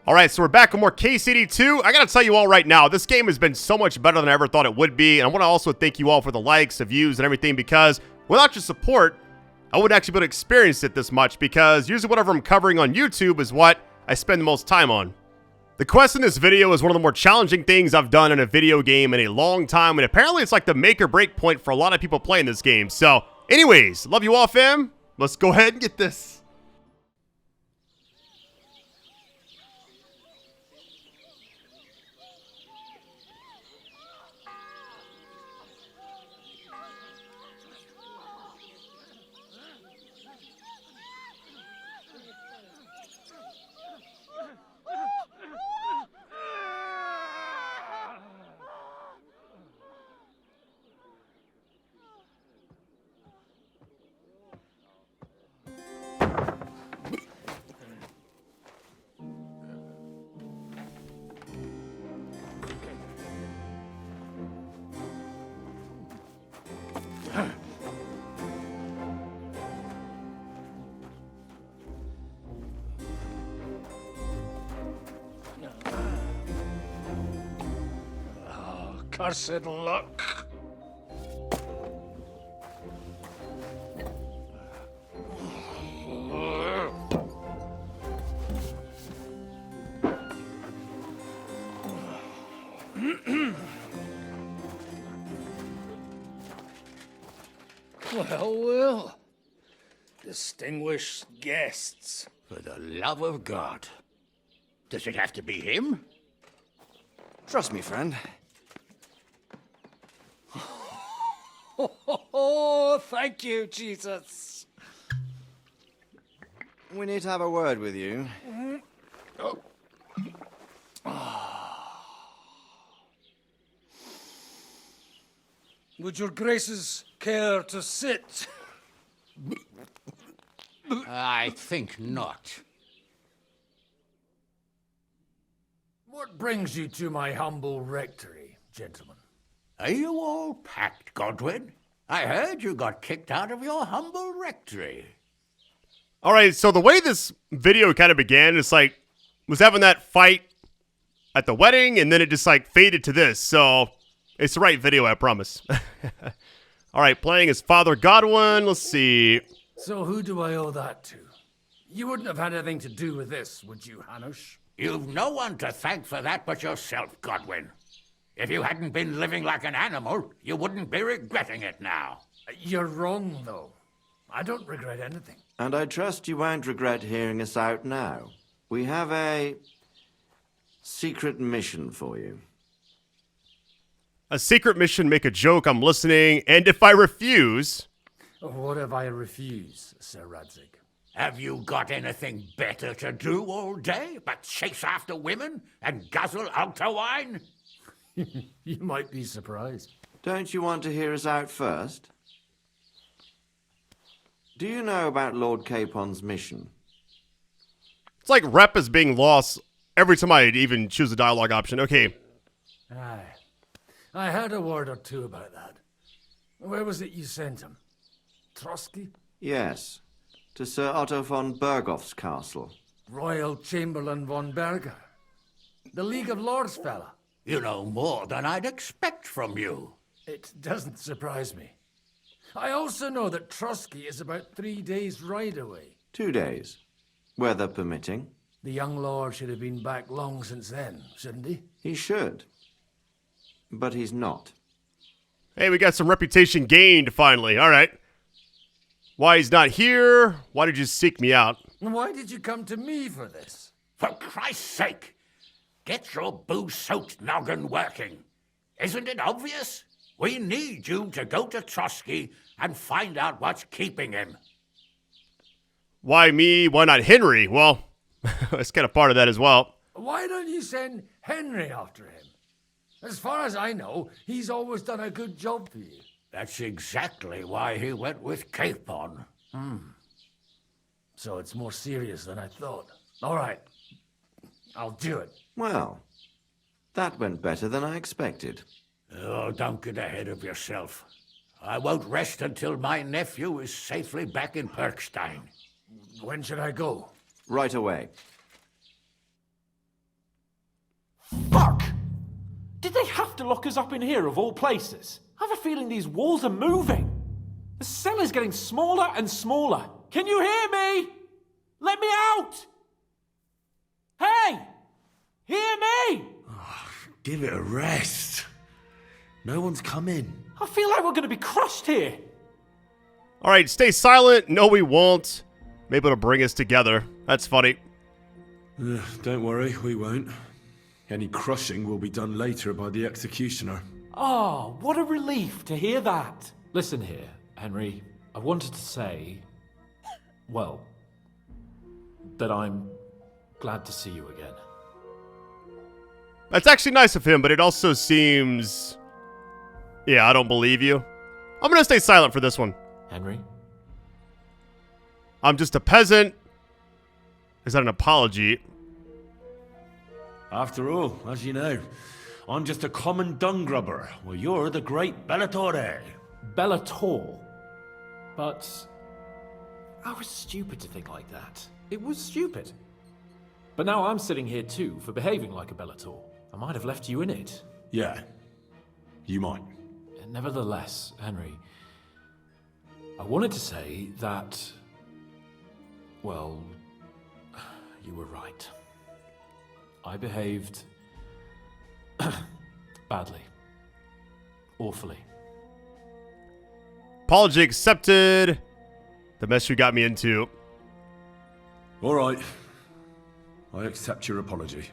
Alright, so we're back with more KCD2. I gotta tell you all right now, this game has been so much better than I ever thought it would be. And I want to also thank you all for the likes, the views, and everything, because without your support, I wouldn't actually be able to experience it this much, because usually whatever I'm covering on YouTube is what I spend the most time on. The quest in this video is one of the more challenging things I've done in a video game in a long time, and apparently it's like the make or break point for a lot of people playing this game. So, anyways, love you all, fam. Let's go ahead and get this. Cursed luck. Well. Distinguished guests. For the love of God. Does it have to be him? Trust me, friend. Oh, thank you, Jesus. We need to have a word with you. Would your graces care to sit? I think not. What brings you to my humble rectory, gentlemen? Are you all packed, Godwin? I heard you got kicked out of your humble rectory. Alright, so the way this video kind of began, it's like, was having that fight at the wedding, and then it just like faded to this, so it's the right video, I promise. Alright, playing as Father Godwin, let's see. So who do I owe that to? You wouldn't have had anything to do with this, would you, Hanush? You've no one to thank for that but yourself, Godwin. If you hadn't been living like an animal, you wouldn't be regretting it now. You're wrong, though. I don't regret anything. And I trust you won't regret hearing us out now. We have a secret mission for you. A secret mission, make a joke, I'm listening, and if I refuse... What if I refuse, Sir Radzig? Have you got anything better to do all day but chase after women and guzzle Otto wine? You might be surprised. Don't you want to hear us out first? Do you know about Lord Capon's mission? It's like rep is being lost every time I even choose a dialogue option. Okay. Aye. I heard a word or two about that. Where was it you sent him? Trotsky? Yes, to Sir Otto von Bergoff's castle. Royal Chamberlain von Berger. The League of Lords fella. You know more than I'd expect from you. It doesn't surprise me. I also know that Trotsky is about 3 days' ride away. 2 days, weather permitting. The young lord should have been back long since then, shouldn't he? He should. But he's not. Hey, we got some reputation gained, finally. All right. Why he's not here? Why did you seek me out? Why did you come to me for this? For Christ's sake, get your booze-soaked noggin working. Isn't it obvious? We need you to go to Trotsky and find out what's keeping him. Why me? Why not Henry? Well, it's kind of part of that as well. Why don't you send Henry after him? As far as I know, he's always done a good job for you. That's exactly why he went with Capon. So it's more serious than I thought. All right. I'll do it. Well, that went better than I expected. Oh, don't get ahead of yourself. I won't rest until my nephew is safely back in Perkstein. When should I go? Right away. Fuck! Did they have to lock us up in here of all places? I have a feeling these walls are moving. The cell is getting smaller and smaller. Can you hear me? Let me out! Hey! Hear me! Give it a rest. No one's coming. I feel like we're going to be crushed here. All right, stay silent. No, we won't. Maybe it'll bring us together. That's funny. Don't worry, we won't. Any crushing will be done later by the executioner. Oh, what a relief to hear that. Listen here, Henry. I wanted to say, well, that I'm glad to see you again. That's actually nice of him, but it also seems... Yeah, I don't believe you. I'm gonna stay silent for this one. Henry? I'm just a peasant. Is that an apology? After all, as you know, I'm just a common dung grubber, while you're the great Bellatore. Bellator. But I was stupid to think like that. It was stupid. But now I'm sitting here too for behaving like a Bellator. I might have left you in it. Yeah, you might. Nevertheless, Henry, I wanted to say that, well, you were right. I behaved badly. Awfully. Apology accepted. The mess you got me into. All right. I accept your apology.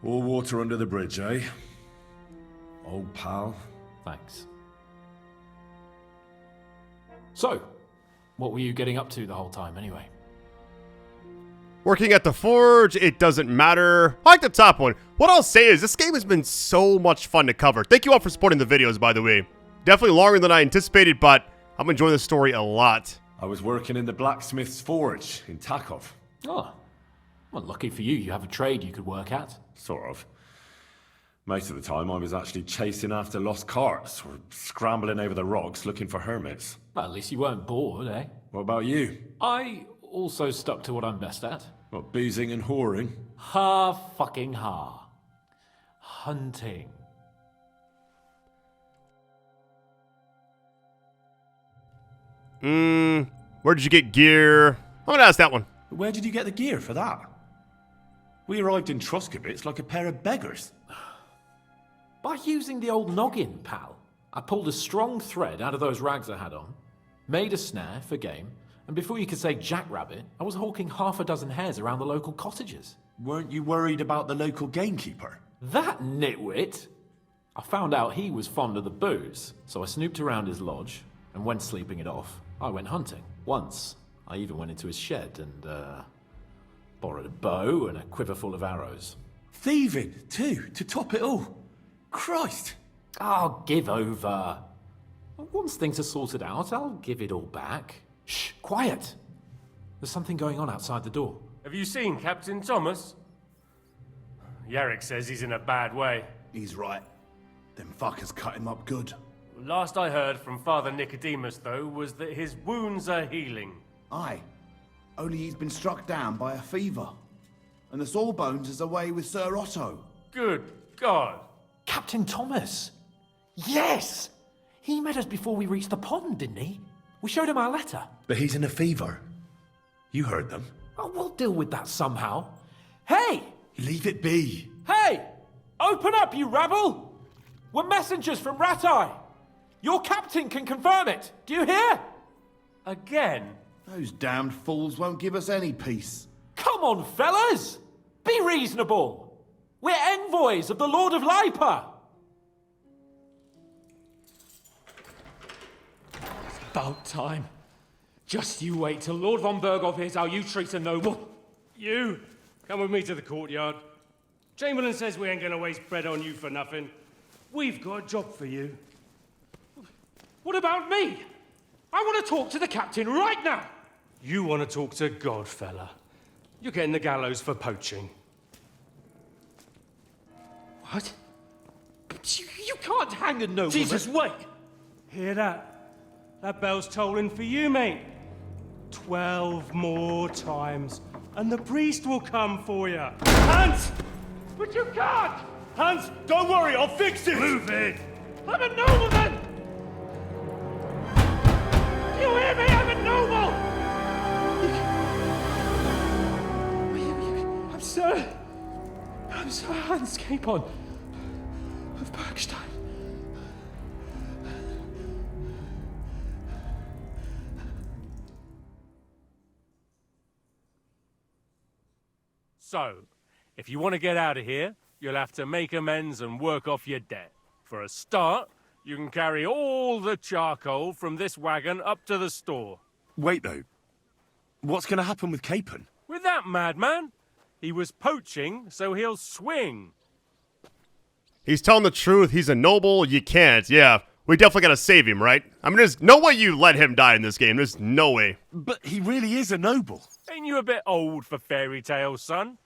All water under the bridge, eh? Old pal. Thanks. So, what were you getting up to the whole time anyway? Working at the forge, it doesn't matter. I like the top one. What I'll say is this game has been so much fun to cover. Thank you all for supporting the videos, by the way. Definitely longer than I anticipated, but I'm enjoying the story a lot. I was working in the blacksmith's forge in Takov. Oh, well, lucky for you, you have a trade you could work at. Sort of. Most of the time I was actually chasing after lost carts or scrambling over the rocks looking for hermits. Well, at least you weren't bored, eh? What about you? I also stuck to what I'm best at. What, boozing and whoring? Fucking hunting. Where did you get gear? I'm gonna ask that one. Where did you get the gear for that? We arrived in Troskowitz like a pair of beggars. By using the old noggin, pal. I pulled a strong thread out of those rags I had on, made a snare for game, and before you could say jackrabbit, I was hawking half a dozen hares around the local cottages. Weren't you worried about the local gamekeeper? That nitwit! I found out he was fond of the booze, so I snooped around his lodge, and when sleeping it off, I went hunting. Once, I even went into his shed and, borrowed a bow and a quiver full of arrows. Thieving, too, to top it all. Christ! Oh, give over. Once things are sorted out, I'll give it all back. Shh, quiet! There's something going on outside the door. Have you seen Captain Thomas? Yarrick says he's in a bad way. He's right. Them fuckers cut him up good. Last I heard from Father Nicodemus, though, was that his wounds are healing. Aye. Only he's been struck down by a fever. And the Sawbones is away with Sir Otto. Good God! Captain Thomas! Yes! He met us before we reached the pond, didn't he? We showed him our letter. But he's in a fever. You heard them. Oh, we'll deal with that somehow. Hey! Leave it be. Hey! Open up, you rabble! We're messengers from Ratai. Your captain can confirm it. Do you hear? Again? Those damned fools won't give us any peace. Come on, fellas! Be reasonable. We're envoys of the Lord of Lipa. About time. Just you wait till Lord von Berghoff hears how you treat a noble. You, come with me to the courtyard. Chamberlain says we ain't gonna waste bread on you for nothing. We've got a job for you. What about me? I want to talk to the captain right now. You want to talk to God, fella. You're getting the gallows for poaching. What? But you can't hang a nobleman. Jesus, wait! Hear that? That bell's tolling for you, mate. 12 more times, and the priest will come for you. Hans! But you can't! Hans, don't worry, I'll fix it! Move it! I'm a nobleman! Do you hear me? I'm a noble! I'm Sir Hans Capon of Bergstein. So, if you want to get out of here, you'll have to make amends and work off your debt. For a start, you can carry all the charcoal from this wagon up to the store. Wait, though. What's going to happen with Capon? With that madman, he was poaching, so he'll swing. He's telling the truth. He's a noble. You can't. Yeah, we definitely gotta save him, right? I mean, there's no way you let him die in this game. There's no way. But he really is a noble. Ain't you a bit old for fairy tales, son?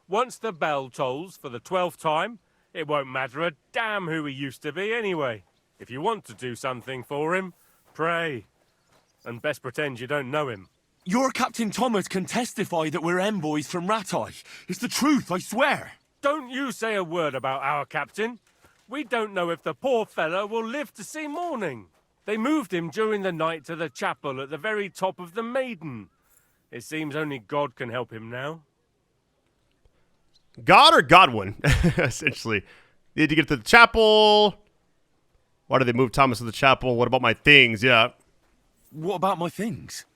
Once the bell tolls for the 12th time, it won't matter a damn who he used to be anyway. If you want to do something for him, pray. And best pretend you don't know him. Your Captain Thomas can testify that we're envoys from Ratai. It's the truth, I swear. Don't you say a word about our captain. We don't know if the poor fella will live to see morning. They moved him during the night to the chapel at the very top of the Maiden. It seems only God can help him now. God or Godwin, essentially. Need to get to the chapel. Why did they move Thomas to the chapel? What about my things? Yeah. What about my things?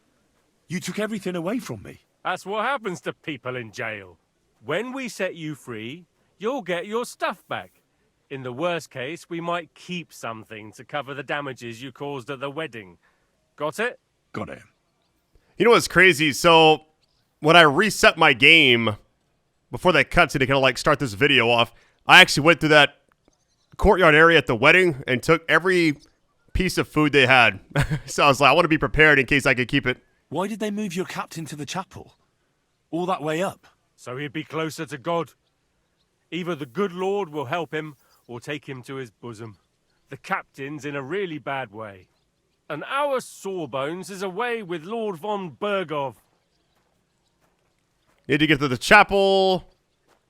You took everything away from me. That's what happens to people in jail. When we set you free, you'll get your stuff back. In the worst case, we might keep something to cover the damages you caused at the wedding. Got it? Got it. You know what's crazy? So, when I reset my game, before that cutscene to kind of like start this video off, I actually went through that courtyard area at the wedding and took every piece of food they had. So I was like, I want to be prepared in case I could keep it. Why did they move your captain to the chapel? All that way up? So he'd be closer to God. Either the good Lord will help him or take him to his bosom. The captain's in a really bad way. And our Sawbones is away with Lord von Bergov. Need to get to the chapel.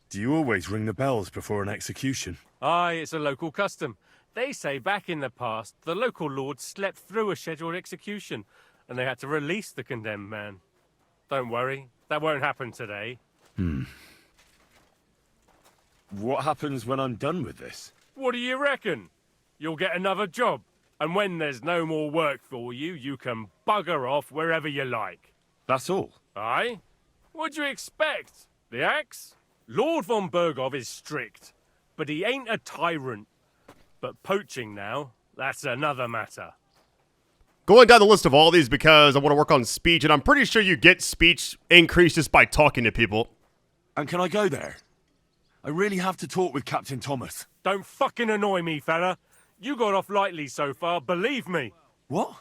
Do you always ring the bells before an execution? Aye, it's a local custom. They say back in the past, the local lord slept through a scheduled execution, and they had to release the condemned man. Don't worry, that won't happen today. What happens when I'm done with this? What do you reckon? You'll get another job, and when there's no more work for you, you can bugger off wherever you like. That's all? Aye? What'd you expect? The axe? Lord von Bergov is strict, but he ain't a tyrant. But poaching now, that's another matter. Going down the list of all these because I want to work on speech, and I'm pretty sure you get speech increased just by talking to people. And can I go there? I really have to talk with Captain Thomas. Don't fucking annoy me, fella. You got off lightly so far, believe me. What?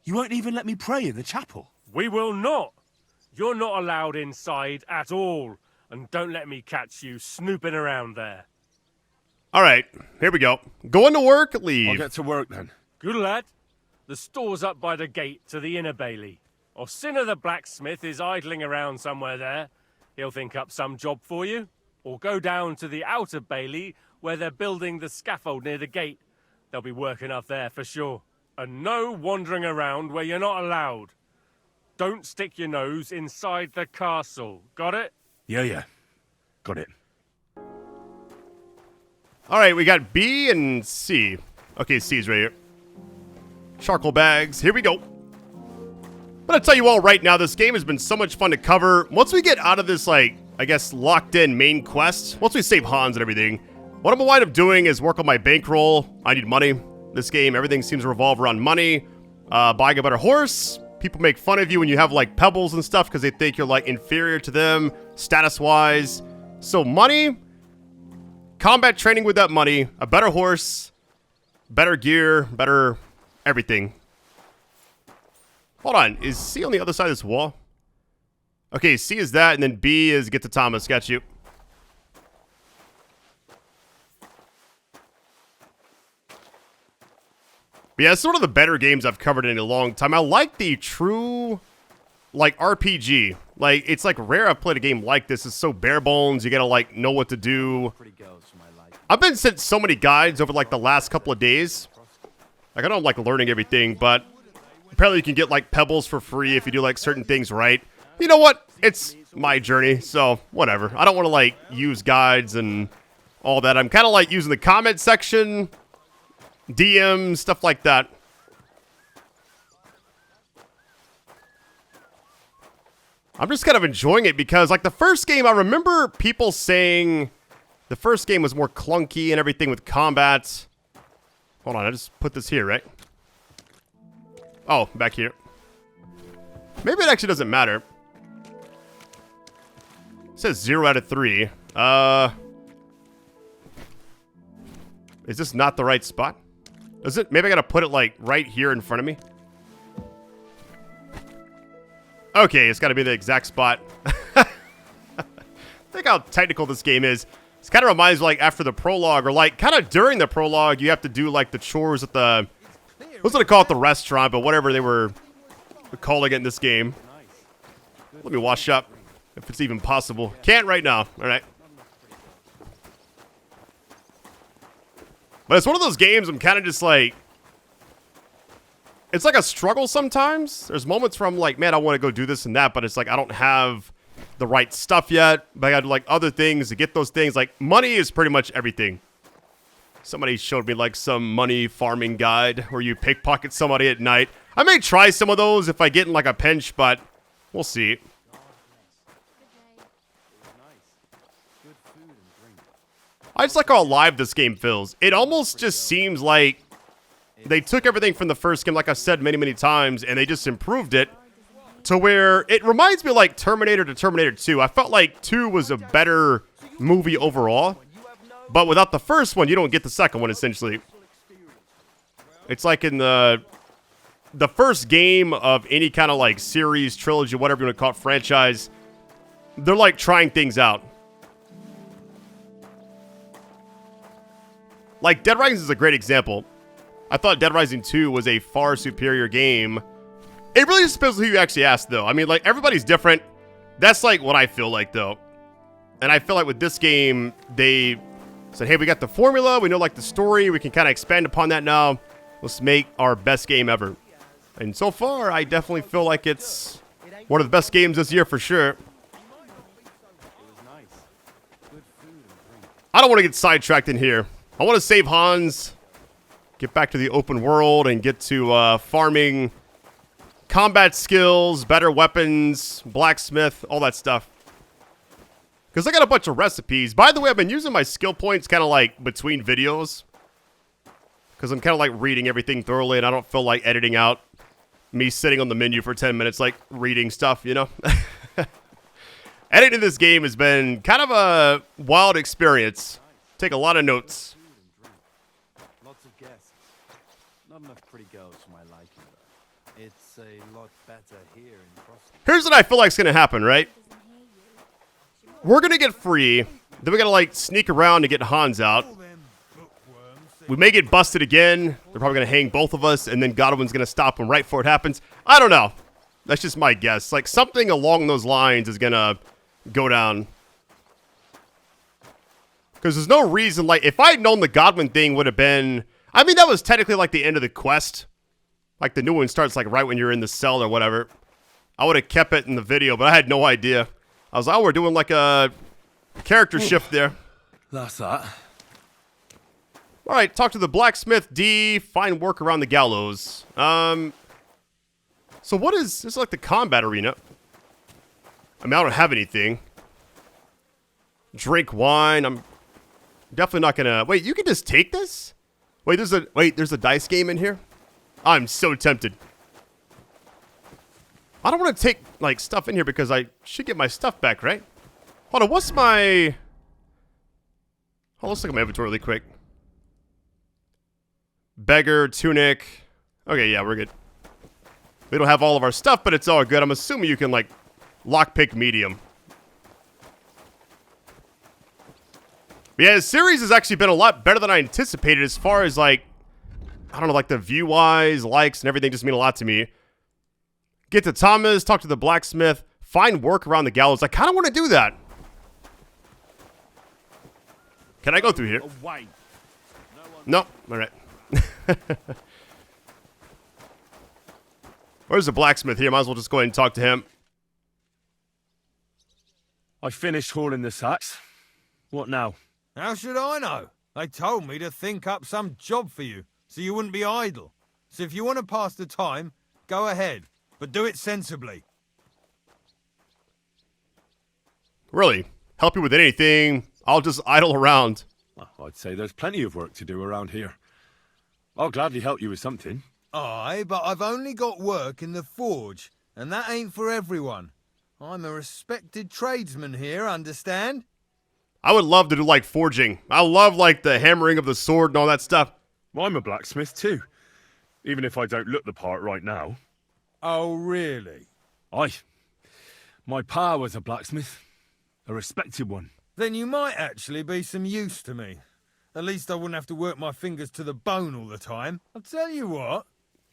You won't even let me pray in the chapel? We will not. You're not allowed inside at all. And don't let me catch you snooping around there. All right, here we go. Going to work, leave. I'll get to work then. Good lad. The store's up by the gate to the inner bailey. Orsina the blacksmith is idling around somewhere there. He'll think up some job for you. Or go down to the outer bailey where they're building the scaffold near the gate. They'll be working up there for sure. And no wandering around where you're not allowed. Don't stick your nose inside the castle. Got it? Yeah. Got it. All right, we got B and C. Okay, C's right here. Charcoal bags. Here we go. I'm gonna tell you all right now, this game has been so much fun to cover. Once we get out of this, like, I guess, locked-in main quest, once we save Hans and everything, what I'm gonna wind up doing is work on my bankroll. I need money. This game, everything seems to revolve around money. Buying a better horse. People make fun of you when you have, like, pebbles and stuff because they think you're, like, inferior to them, status-wise. So money, combat training with that money, a better horse, better gear, better everything. Hold on, is C on the other side of this wall? Okay, C is that, and then B is get to Thomas. Got you. But yeah, it's one of the better games I've covered in a long time. I like the true like RPG. Like, it's like rare I've played a game like this. It's so bare bones. You gotta like know what to do. I've been sent so many guides over like the last couple of days. Like, I don't like learning everything, but apparently you can get like pebbles for free if you do like certain things right. You know what? It's my journey, so whatever. I don't want to like use guides and all that. I'm kind of like using the comment section, DM, stuff like that. I'm just kind of enjoying it because like the first game, I remember people saying the first game was more clunky and everything with combat. Hold on, I just put this here, right? Oh, back here. Maybe it actually doesn't matter. It says 0 out of 3. Is this not the right spot? Is it? Maybe I gotta put it like right here in front of me. Okay, it's gotta be the exact spot. Think how technical this game is. This kind of reminds me like after the prologue or like kind of during the prologue, you have to do like the chores at the, I was gonna call it the restaurant, but whatever they were calling it in this game. Let me wash up if it's even possible. Can't right now. All right. But it's one of those games I'm kind of just like, it's like a struggle sometimes. There's moments where I'm like, man, I want to go do this and that, but it's like I don't have the right stuff yet. But I got to do like other things to get those things. Like money is pretty much everything. Somebody showed me like some money farming guide where you pickpocket somebody at night. I may try some of those if I get in like a pinch, but we'll see. I just like how alive this game feels. It almost just seems like they took everything from the first game, like I've said many, many times, and they just improved it to where it reminds me of like Terminator to Terminator 2. I felt like 2 was a better movie overall, but without the first one, you don't get the second one, essentially. It's like in the first game of any kind of like series, trilogy, whatever you want to call it, franchise, they're like trying things out. Like Dead Rising is a great example. I thought Dead Rising 2 was a far superior game. It really just depends on who you actually ask, though. I mean, like, everybody's different. That's, like, what I feel like, though. And I feel like with this game, they said, hey, we got the formula. We know, like, the story. We can kind of expand upon that now. Let's make our best game ever. And so far, I definitely feel like it's one of the best games this year for sure. I don't want to get sidetracked in here. I want to save Hans, get back to the open world, and get to farming, combat skills, better weapons, blacksmith, all that stuff. Because I got a bunch of recipes. By the way, I've been using my skill points kind of like between videos. Because I'm kind of like reading everything thoroughly, and I don't feel like editing out me sitting on the menu for 10 minutes like reading stuff, you know? Editing this game has been kind of a wild experience. Take a lot of notes. Not enough pretty girls for my liking, though. It's a lot better here in Frosty. Here's what I feel like is going to happen, right? We're going to get free. Then we got to, like, sneak around to get Hans out. We may get busted again. They're probably going to hang both of us, and then Godwin's going to stop him right before it happens. I don't know. That's just my guess. Like, something along those lines is going to go down. Because there's no reason, like, if I had known the Godwin thing would have been... I mean, that was technically like the end of the quest. Like the new one starts like right when you're in the cell or whatever. I would have kept it in the video, but I had no idea. I was like, oh, we're doing like a character shift there. That's that. All right, talk to the blacksmith D. Find work around the gallows. So what is this? Is like the combat arena? I mean, I don't have anything. Drink wine. I'm definitely not gonna. Wait, you can just take this? Wait, there's a dice game in here? I'm so tempted. I don't want to take, like, stuff in here because I should get my stuff back, right? Hold on, what's my... Oh, let's look at my inventory really quick. Beggar, tunic. Okay, yeah, we're good. We don't have all of our stuff, but it's all good. I'm assuming you can, like, lockpick medium. Yeah, the series has actually been a lot better than I anticipated as far as, like, I don't know, like the view-wise, likes, and everything just mean a lot to me. Get to Thomas, talk to the blacksmith, find work around the gallows. I kind of want to do that. Can I go through here? No. All right. Where's the blacksmith here? Might as well just go ahead and talk to him. I finished hauling the sacks. What now? How should I know? They told me to think up some job for you, so you wouldn't be idle. So if you want to pass the time, go ahead, but do it sensibly. Really? Help you with anything? I'll just idle around. Well, I'd say there's plenty of work to do around here. I'll gladly help you with something. Aye, but I've only got work in the forge, and that ain't for everyone. I'm a respected tradesman here, understand? I would love to do, like, forging. I love, like, the hammering of the sword and all that stuff. Well, I'm a blacksmith, too. Even if I don't look the part right now. Oh, really? Aye. My pa was a blacksmith. A respected one. Then you might actually be some use to me. At least I wouldn't have to work my fingers to the bone all the time. I'll tell you what.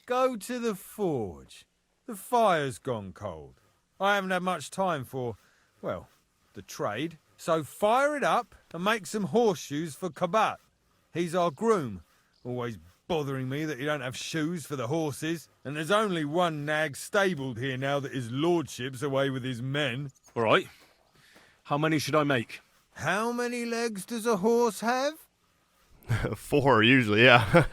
Go to the forge. The fire's gone cold. I haven't had much time for, well, the trade. So fire it up and make some horseshoes for Kabat. He's our groom. Always bothering me that you don't have shoes for the horses. And there's only one nag stabled here now that his lordship's away with his men. All right. How many should I make? How many legs does a horse have? 4 usually, yeah.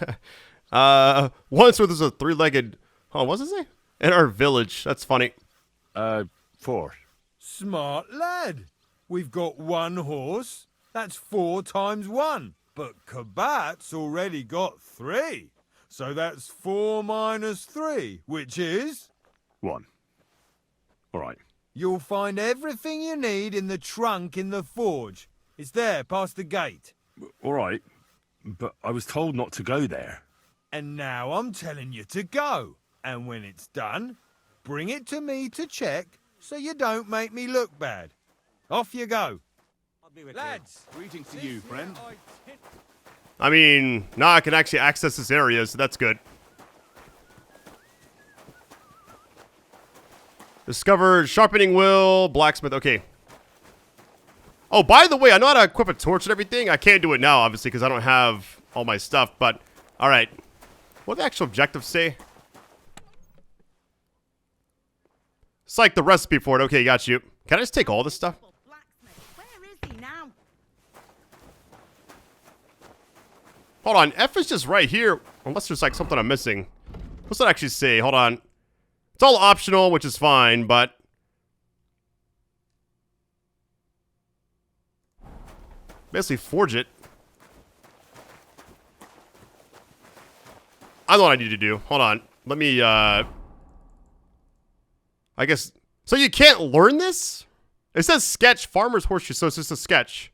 Once where there's a 3-legged... Oh, what does it say? In our village. That's funny. 4. Smart lad. We've got 1 horse. That's 4 times 1. But Kabat's already got 3. So that's 4 minus 3, which is... 1. All right. You'll find everything you need in the trunk in the forge. It's there, past the gate. All right. But I was told not to go there. And now I'm telling you to go. And when it's done, bring it to me to check so you don't make me look bad. Off you go. Lads, Greetings to you, friend. I mean, now I can actually access this area, so that's good. Discovered sharpening wheel, blacksmith. Okay. Oh, by the way, I know how to equip a torch and everything. I can't do it now, obviously, because I don't have all my stuff. But, all right. What do the actual objectives say? It's like the recipe for it. Okay, got you. Can I just take all this stuff? Where is he now? Hold on. F is just right here. Unless there's like something I'm missing. What's that actually say? Hold on. It's all optional, which is fine, but... basically forge it. I know what I need to do. Hold on. Let me, I guess... So you can't learn this? It says sketch farmer's horseshoe, so it's just a sketch.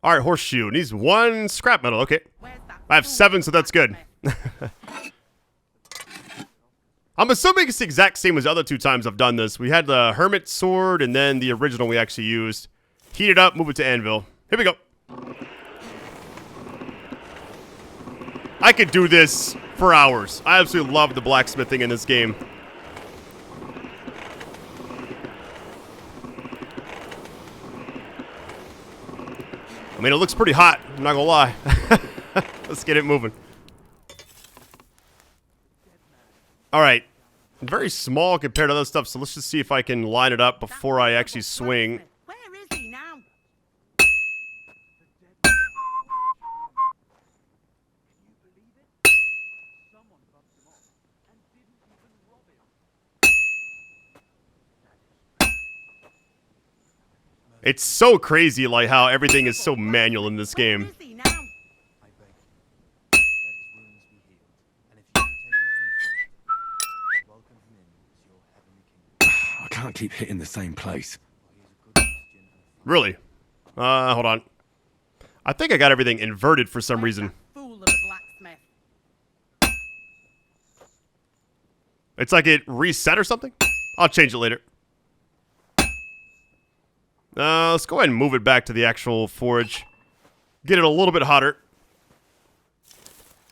Alright, horseshoe. Needs 1 scrap metal. Okay. I have 7, so that's good. I'm assuming it's the exact same as the other 2 times I've done this. We had the hermit sword, and then the original we actually used. Heat it up, move it to anvil. Here we go. I could do this for hours. I absolutely love the blacksmithing in this game. I mean, it looks pretty hot. I'm not gonna lie. Let's get it moving. Alright. Very small compared to other stuff, so let's just see if I can line it up before I actually swing. Where is he now? It's so crazy, like, how everything is so manual in this game. Where is he now? I beg you, let his wounds be healed. And if you will take him from his rest, welcome him in to your heavenly kingdom. I can't keep hitting the same place. He is a good Christian and Really? Hold on. I think I got everything inverted for some reason. Fool of a blacksmith. It's like it reset or something? I'll change it later. Let's go ahead and move it back to the actual forge. Get it a little bit hotter.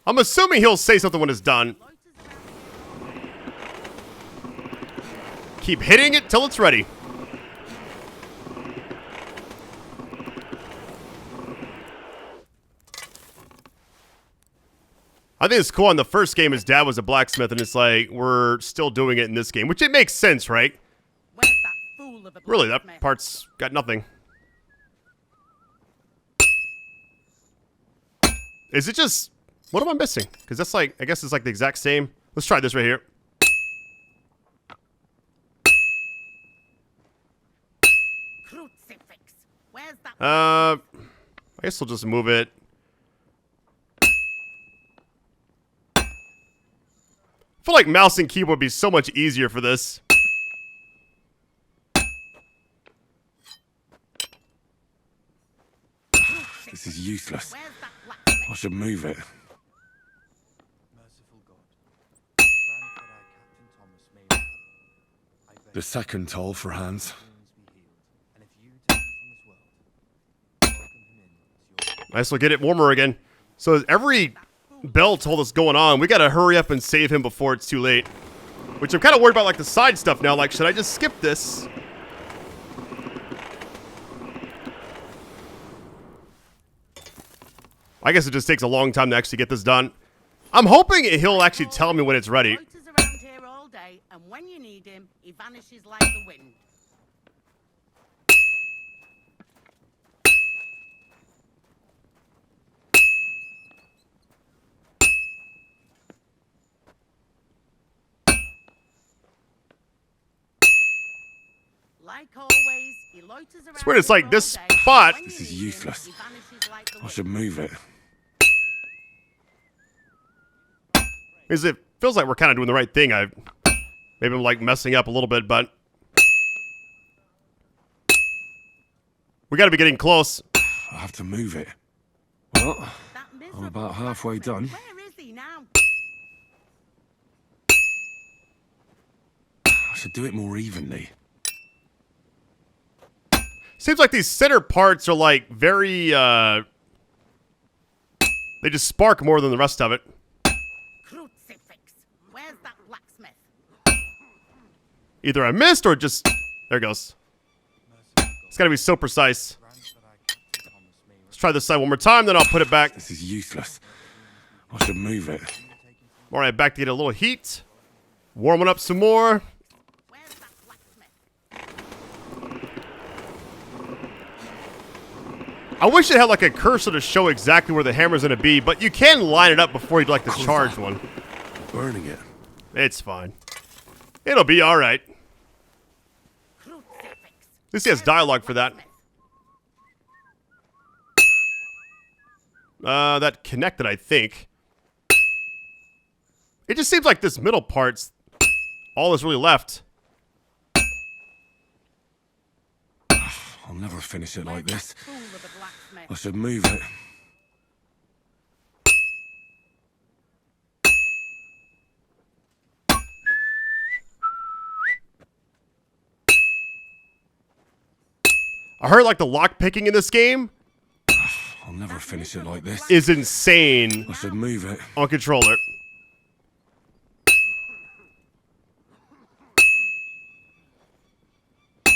I'm assuming he'll say something when it's done. Keep hitting it till it's ready. I think it's cool. On the first game, his dad was a blacksmith, and it's like, we're still doing it in this game, which it makes sense, right? Where's that fool of a Really, that blacksmith? part's got nothing. Is it just... What am I missing? Because that's like... I guess it's like the exact same. Let's try this right here. Crucifix. Where's that? I guess we'll just move it. I feel like mouse and keyboard would be so much easier for this. This is useless. Where's that blacksmith? I should move it. Merciful God, grant that our Captain Thomas may recover. I beg The second toll for Hans. wounds be healed, and if you take him from this world, welcome him in as your Nice, we'll get it warmer again. So every bell told us going on, we gotta hurry up and save him before it's too late. Which I'm kind of worried about, like the side stuff now. Like, should I just skip this? I guess it just takes a long time to actually get this done. I'm hoping he'll actually tell me when it's ready. Loiters around here all day, and when you need him, he vanishes like the wind. Like always, he loiters around weird, it's here like all this day, spot- and when This you is need him, useless. he vanishes like the I wind. should move it. Because it feels like we're kind of doing the right thing. Maybe I'm like messing up a little bit, but we got to be getting close. I have to move it. Well, That I'm miserable about halfway blacksmith, done. Where is he now? I should do it more evenly. Seems like these center parts are like very, they just spark more than the rest of it. Crucifix. Where's that blacksmith? Either I missed or just, there it goes. It's got to be so precise. grant that our Captain Thomas may Let's try this side one more time, then I'll put it back. This is useless. I should move it. All right, back to get a little heat. Warming up some more. Where's that blacksmith? I wish it had like a cursor to show exactly where the hammer's going to be, but you can line it up before you'd like the charge one. Burning it. It's fine. It'll be all right. Crucifix. At least he has dialogue for that. That connected, I think. It just seems like this middle part's all that's really left. I'll never finish it like this. Fool of a blacksmith. I should move it. I heard like the lock picking in this game I'll never finish it like this. is insane I should move it. on controller. It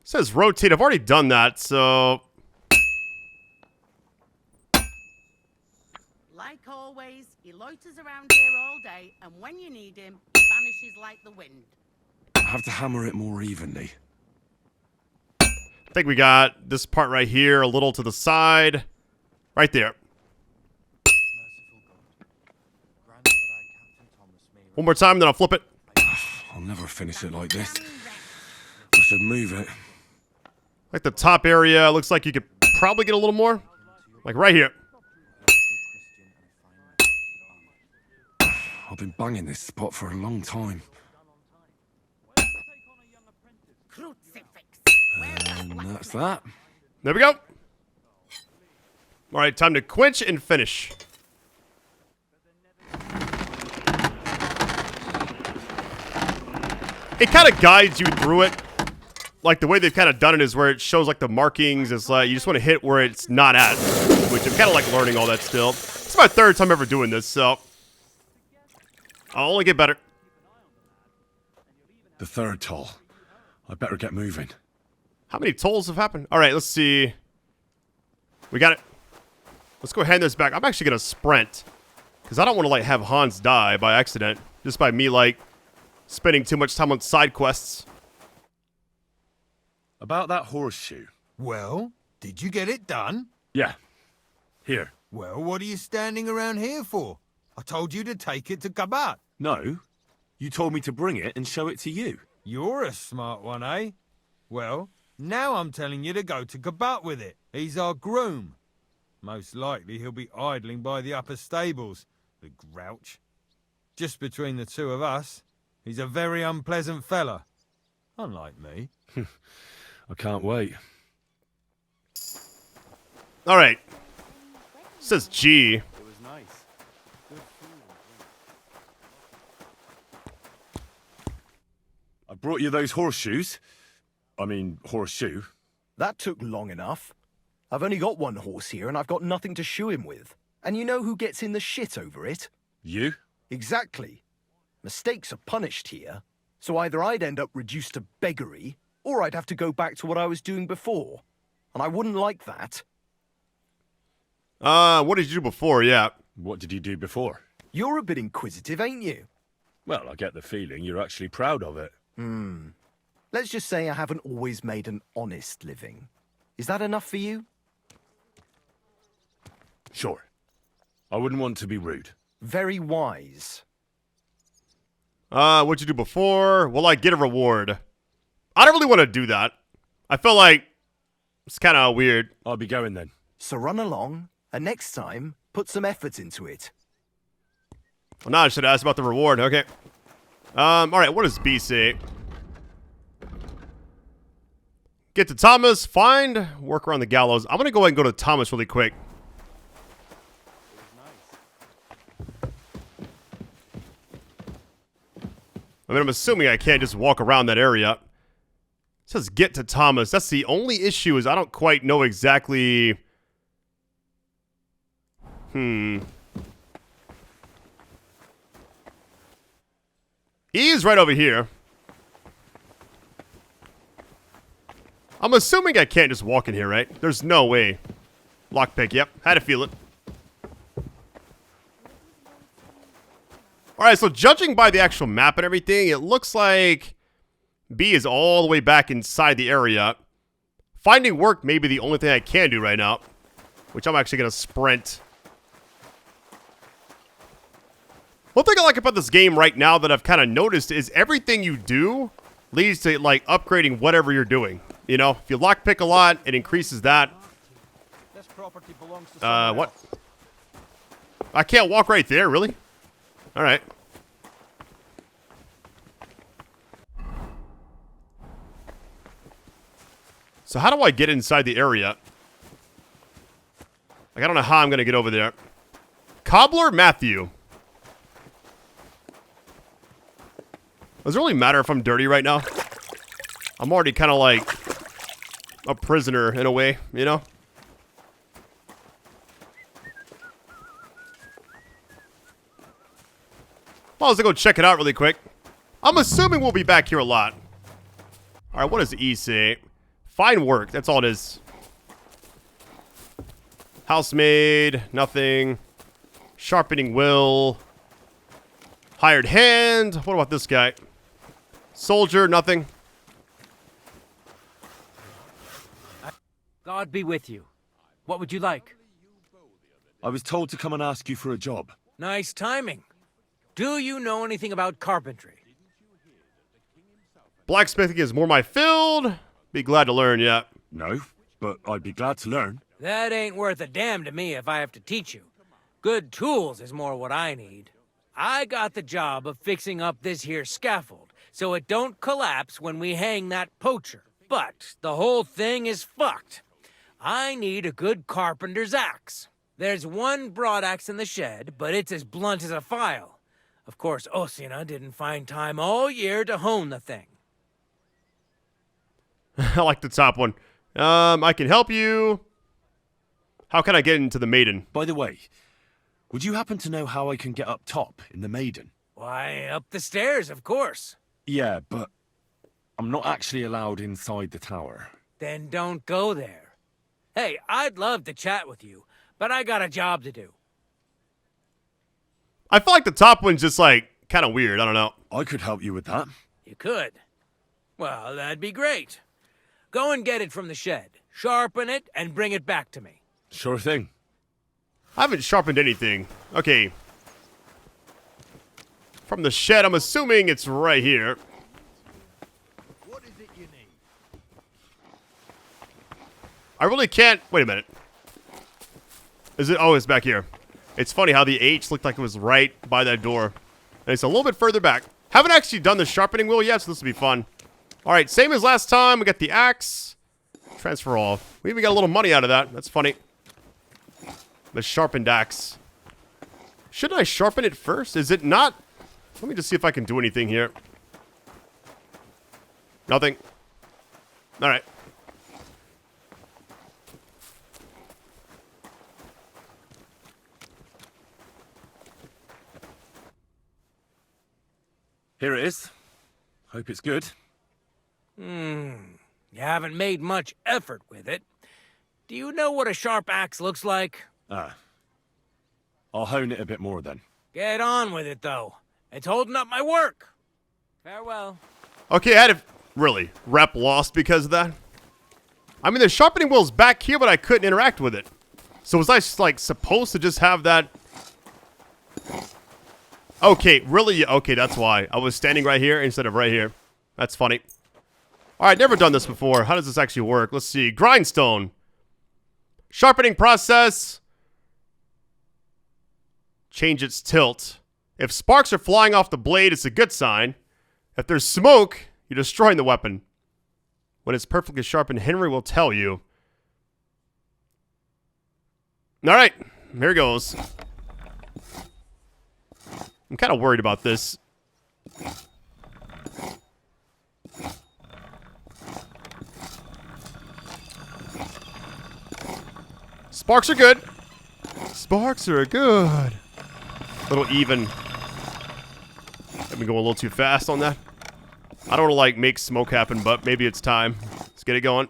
says rotate. I've already done that, so Like always, he loiters around here all day, and when you need him, he vanishes like the wind. I have to hammer it more evenly. I think we got this part right here, a little to the side. Right there. merciful God, grant that our Captain Thomas may One more time, then I'll flip it. I'll never finish it like this. I should move it. Like the top area, looks like you could probably get a little more. Like right here. I've been banging this spot for a long time. Crucifix. Where's that And blacksmith? that's that. There we go. All right, time to quench and finish. It kind of guides you through it. like the way they've kind of done it is where it shows like the markings. It's like you just want to hit where it's not at, which I'm kind of like learning all that still. It's my third time ever doing this, so I'll only get better. The third toll. I better get moving. How many tolls have happened? All right, let's see. We got it. Let's go hand this back. I'm actually going to sprint because I don't want to like have Hans die by accident just by me like spending too much time on side quests. About that horseshoe. Well, did you get it done? Yeah. Here. Well, what are you standing around here for? I told you to take it to Kabat. No. You told me to bring it and show it to you. You're a smart one, eh? Well, now I'm telling you to go to Kabat with it. He's our groom. Most likely he'll be idling by the upper stables, the grouch. Just between the two of us, he's a very unpleasant fella. Unlike me. I can't wait. All right. It says G. It was nice. Good food. I brought you those horseshoes. I mean, horseshoe. That took long enough. I've only got one horse here and I've got nothing to shoe him with. And you know who gets in the shit over it? You? Exactly. Mistakes are punished here. So either I'd end up reduced to beggary, or I'd have to go back to what I was doing before. And I wouldn't like that. What did you do before? Yeah. What did you do before? You're a bit inquisitive, ain't you? Well, I get the feeling you're actually proud of it. Let's just say I haven't always made an honest living. Is that enough for you? Sure. I wouldn't want to be rude. Very wise. What'd you do before? Will I get a reward? I don't really want to do that. I feel like it's kind of weird. I'll be going then. So run along, and next time, put some effort into it. Well, now I should ask about the reward. Okay. All right, what does B say? Get to Thomas, find, work around the gallows. I'm going to go ahead and go to Thomas really quick. I mean, I'm assuming I can't just walk around that area. It says get to Thomas. That's the only issue is I don't quite know exactly... E is right over here. I'm assuming I can't just walk in here, right? There's no way. Lockpick, yep. Had to feel it. Alright, so judging by the actual map and everything, it looks like B is all the way back inside the area. Finding work may be the only thing I can do right now, which I'm actually going to sprint. One thing I like about this game right now that I've kind of noticed is everything you do leads to, like, upgrading whatever you're doing. You know, if you lockpick a lot, it increases that. What? I can't walk right there, really? Alright. So how do I get inside the area? Like, I don't know how I'm going to get over there. Cobbler Matthew. Does it really matter if I'm dirty right now? I'm already kind of like a prisoner in a way, you know? Well, let's go check it out really quick. I'm assuming we'll be back here a lot. Alright, what does E say? Find work, that's all it is. Housemaid, nothing. Sharpening will. Hired hand. What about this guy? Soldier, nothing. God be with you. What would you like? I was told to come and ask you for a job. Nice timing. Do you know anything about carpentry? Blacksmithing is more my field. Be glad to learn, yeah. No, but I'd be glad to learn. That ain't worth a damn to me if I have to teach you. Good tools is more what I need. I got the job of fixing up this here scaffold, so it don't collapse when we hang that poacher. But the whole thing is fucked. I need a good carpenter's axe. There's one broadaxe in the shed, but it's as blunt as a file. Of course, Osina didn't find time all year to hone the thing. I like the top one. I can help you. How can I get into the Maiden? By the way, would you happen to know how I can get up top in the Maiden? Why, up the stairs, of course. Yeah, but I'm not actually allowed inside the tower. Then don't go there. Hey, I'd love to chat with you, but I got a job to do. I feel like the top one's just like kind of weird. I don't know. I could help you with that. You could. Well, that'd be great. Go and get it from the shed, sharpen it, and bring it back to me. Sure thing. I haven't sharpened anything. Okay. From the shed, I'm assuming it's right here. What is it you need? I really can't... Wait a minute. Is it... Oh, it's back here. It's funny how the H looked like it was right by that door. And it's a little bit further back. Haven't actually done the sharpening wheel yet, so this will be fun. Alright, same as last time. We got the axe. Transfer all. We even got a little money out of that. That's funny. The sharpened axe. Shouldn't I sharpen it first? Is it not? Let me just see if I can do anything here. Nothing. Alright. Here it is. Hope it's good. You haven't made much effort with it. Do you know what a sharp axe looks like? I'll hone it a bit more then. Get on with it, though. It's holding up my work. Farewell. Okay, I had a... Really? Rep lost because of that? I mean, the sharpening wheel's back here, but I couldn't interact with it. So was I, like, supposed to just have that... Okay, really? Okay, that's why. I was standing right here instead of right here. That's funny. Alright, never done this before. How does this actually work? Let's see. Grindstone. Sharpening process. Change its tilt. If sparks are flying off the blade, it's a good sign. If there's smoke, you're destroying the weapon. When it's perfectly sharpened, Henry will tell you. Alright, here goes. I'm kind of worried about this. Sparks are good. Sparks are good. A little even. I've been going a little too fast on that. I don't want to, like, make smoke happen, but maybe it's time. Let's get it going.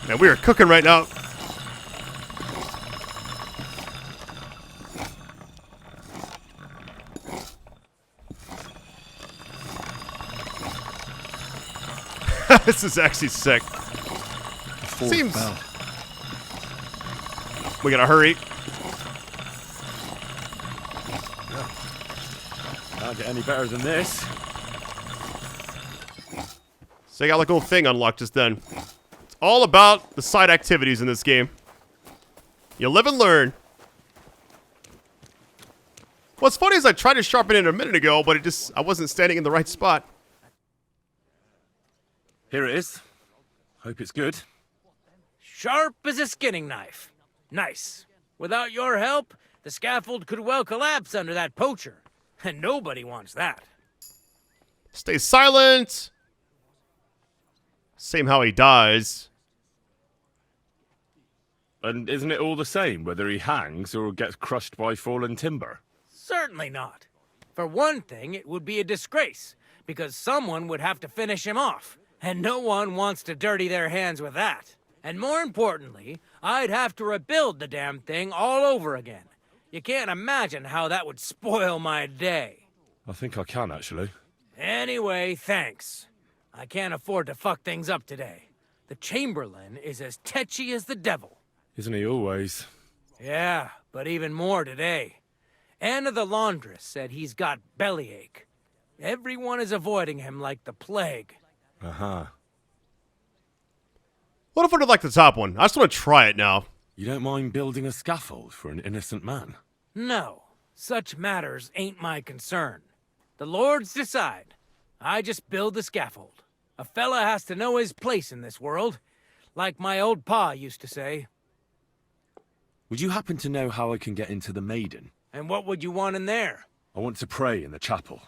Man, we are cooking right now. This is actually sick. Seems... We gotta hurry. Can't get any better than this. So I got like a little thing unlocked just then. It's all about the side activities in this game. You live and learn. What's funny is I tried to sharpen it a minute ago, but I wasn't standing in the right spot. Here it is. Hope it's good. Sharp as a skinning knife. Nice. Without your help, the scaffold could well collapse under that poacher. And nobody wants that. Stay silent. Same how he dies. And isn't it all the same whether he hangs or gets crushed by fallen timber? Certainly not. For one thing, it would be a disgrace, because someone would have to finish him off, and no one wants to dirty their hands with that. And more importantly, I'd have to rebuild the damn thing all over again. You can't imagine how that would spoil my day. I think I can, actually. Anyway, thanks. I can't afford to fuck things up today. The Chamberlain is as tetchy as the devil. Isn't he always? Yeah, but even more today. Anna the laundress said he's got bellyache. Everyone is avoiding him like the plague. Uh-huh. What if I did like the top one? I just want to try it now. You don't mind building a scaffold for an innocent man? No, such matters ain't my concern. The lords decide. I just build the scaffold. A fella has to know his place in this world, like my old pa used to say. Would you happen to know how I can get into the Maiden? And what would you want in there? I want to pray in the chapel,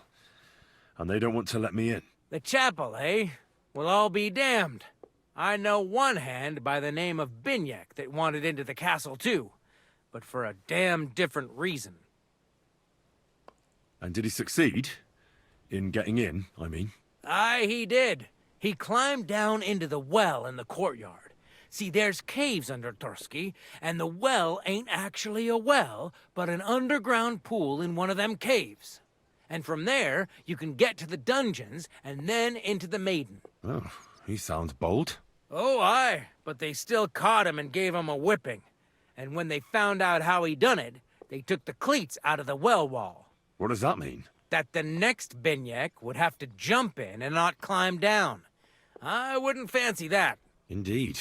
and they don't want to let me in. The chapel, eh? Well, I'll be damned. I know one hand by the name of Binyak that wanted into the castle too, but for a damn different reason. And did he succeed? In getting in, I mean? Aye, he did. He climbed down into the well in the courtyard. See, there's caves under Torsky, and the well ain't actually a well, but an underground pool in one of them caves. And from there, you can get to the dungeons, and then into the Maiden. Oh, he sounds bold. Oh, aye, but they still caught him and gave him a whipping. And when they found out how he done it, they took the cleats out of the well wall. What does that mean? That the next Binyak would have to jump in and not climb down. I wouldn't fancy that. Indeed.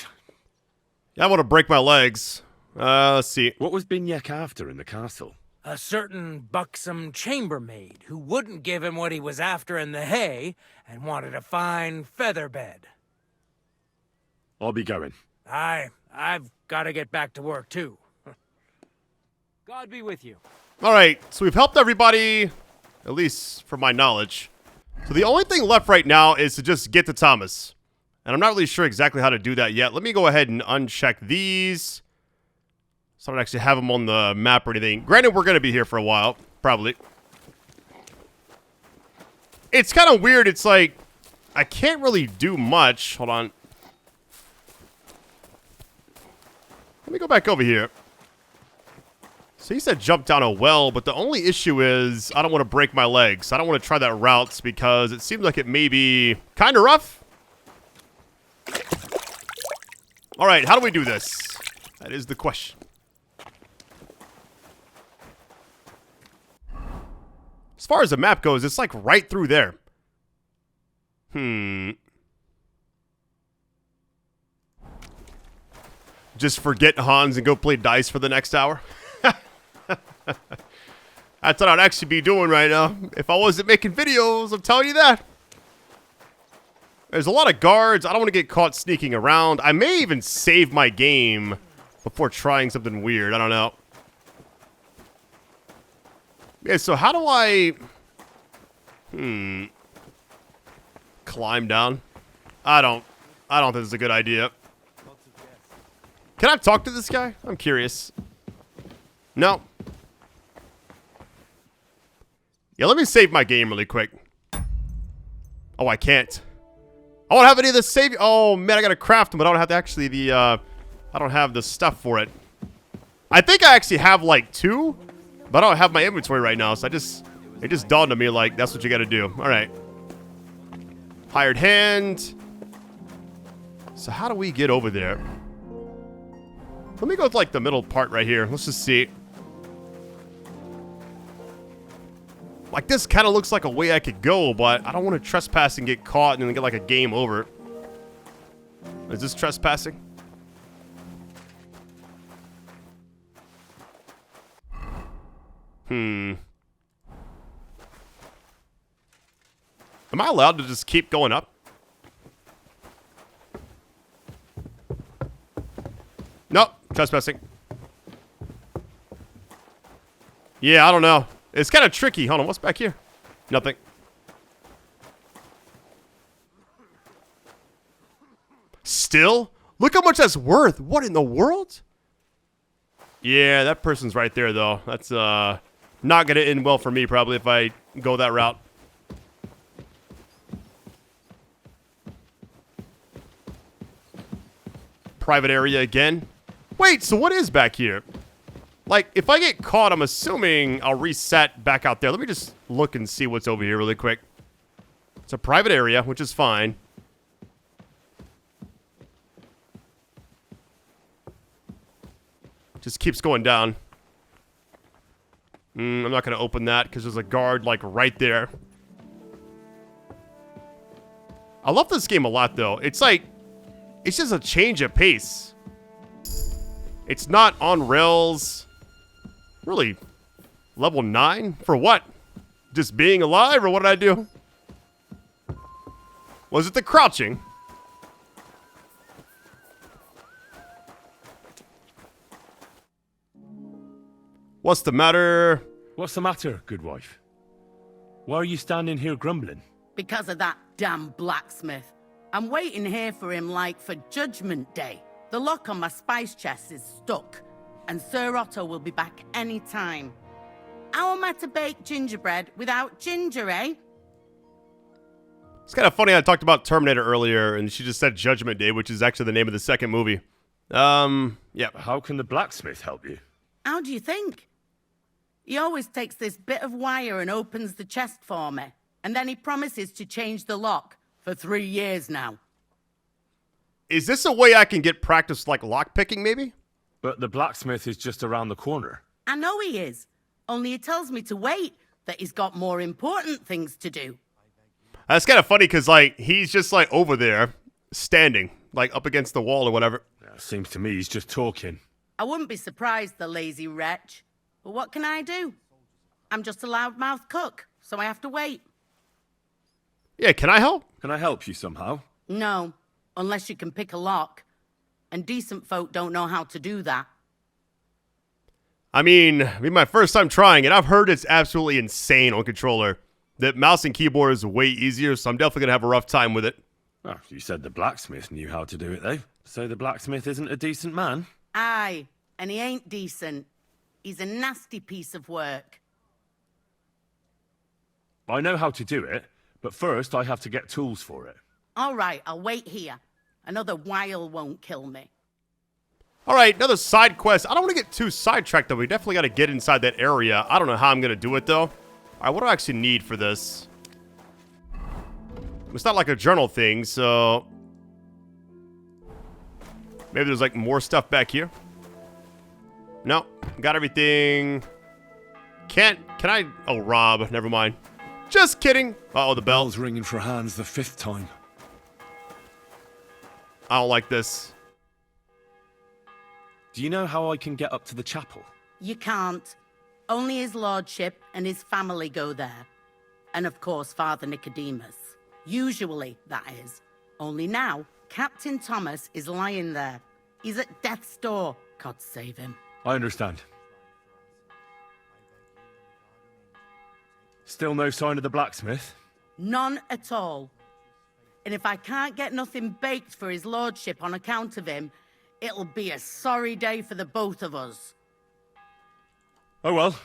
Yeah, I want to break my legs. Let's see. What was Binyak after in the castle? A certain buxom chambermaid who wouldn't give him what he was after in the hay and wanted a fine feather bed. I'll be going. I've got to get back to work too. God be with you. All right, so we've helped everybody, at least from my knowledge. So the only thing left right now is to just get to Thomas. And I'm not really sure exactly how to do that yet. Let me go ahead and uncheck these. So I don't actually have them on the map or anything. Granted, we're going to be here for a while, probably. It's kind of weird. It's like, I can't really do much. Hold on. Let me go back over here. So he said jump down a well, but the only issue is I don't want to break my legs. I don't want to try that route because it seems like it may be kind of rough. All right, how do we do this? That is the question. As far as the map goes, it's like right through there. Just forget Hans and go play dice for the next hour. That's what I'd actually be doing right now if I wasn't making videos. I'm telling you that. There's a lot of guards. I don't want to get caught sneaking around. I may even save my game before trying something weird. I don't know. Yeah, so how do I... climb down? I don't think it's a good idea. Can I talk to this guy? I'm curious. No. Yeah, let me save my game really quick. Oh, I can't. I don't have any of the save. Oh, man, I gotta craft them, but I don't have to actually I don't have the stuff for it. I think I actually have like 2, but I don't have my inventory right now, so it just dawned on me like that's what you gotta do. All right. Hired hand. So how do we get over there? Let me go with like the middle part right here. Let's just see. Like this kind of looks like a way I could go, but I don't want to trespass and get caught and then get like a game over. Is this trespassing? Am I allowed to just keep going up? Nope, trespassing. Yeah, I don't know. It's kind of tricky. Hold on, what's back here? Nothing. Still? Look how much that's worth. What in the world? Yeah, that person's right there, though. That's not going to end well for me, probably, if I go that route. Private area again. Wait, so what is back here? Like, if I get caught, I'm assuming I'll reset back out there. Let me just look and see what's over here really quick. It's a private area, which is fine. Just keeps going down. I'm not going to open that because there's a guard, like, right there. I love this game a lot, though. It's like, it's just a change of pace. It's not on rails. Really? Level 9? For what? Just being alive, or what did I do? Was it the crouching? What's the matter? What's the matter, good wife? Why are you standing here grumbling? Because of that damn blacksmith. I'm waiting here for him like for Judgment Day. The lock on my spice chest is stuck, and Sir Otto will be back any time. How am I to bake gingerbread without ginger, eh? It's kind of funny. I talked about Terminator earlier, and she just said Judgment Day, which is actually the name of the second movie. Yeah. How can the blacksmith help you? How do you think? He always takes this bit of wire and opens the chest for me, and then he promises to change the lock for 3 years now. Is this a way I can get practice like lockpicking, maybe? But the blacksmith is just around the corner. I know he is, only he tells me to wait, that he's got more important things to do. That's kind of funny because, like, he's just, like, over there, standing, like, up against the wall or whatever. Yeah, seems to me he's just talking. I wouldn't be surprised, the lazy wretch. But what can I do? I'm just a loudmouth cook, so I have to wait. Yeah, can I help? Can I help you somehow? No, unless you can pick a lock. And decent folk don't know how to do that. I mean, it'll be my first time trying it. I've heard it's absolutely insane on controller. That mouse and keyboard is way easier, so I'm definitely going to have a rough time with it. Oh, you said the blacksmith knew how to do it, though. So the blacksmith isn't a decent man? Aye, and he ain't decent. He's a nasty piece of work. I know how to do it, but first I have to get tools for it. All right, I'll wait here. Another while won't kill me. All right, another side quest. I don't want to get too sidetracked, though. We definitely got to get inside that area. I don't know how I'm going to do it, though. All right, what do I actually need for this? It's not like a journal thing, so... Maybe there's, like, more stuff back here. No, got everything. Can I... Oh, Rob, never mind. Just kidding. Uh-oh, the bell's ringing for Hans the 5th time. I don't like this. Do you know how I can get up to the chapel? You can't. Only his lordship and his family go there. And of course, Father Nicodemus. Usually, that is. Only now, Captain Thomas is lying there. He's at death's door. God save him. I understand. Still no sign of the blacksmith? None at all. And if I can't get nothing baked for his lordship on account of him, it'll be a sorry day for the both of us. Oh well,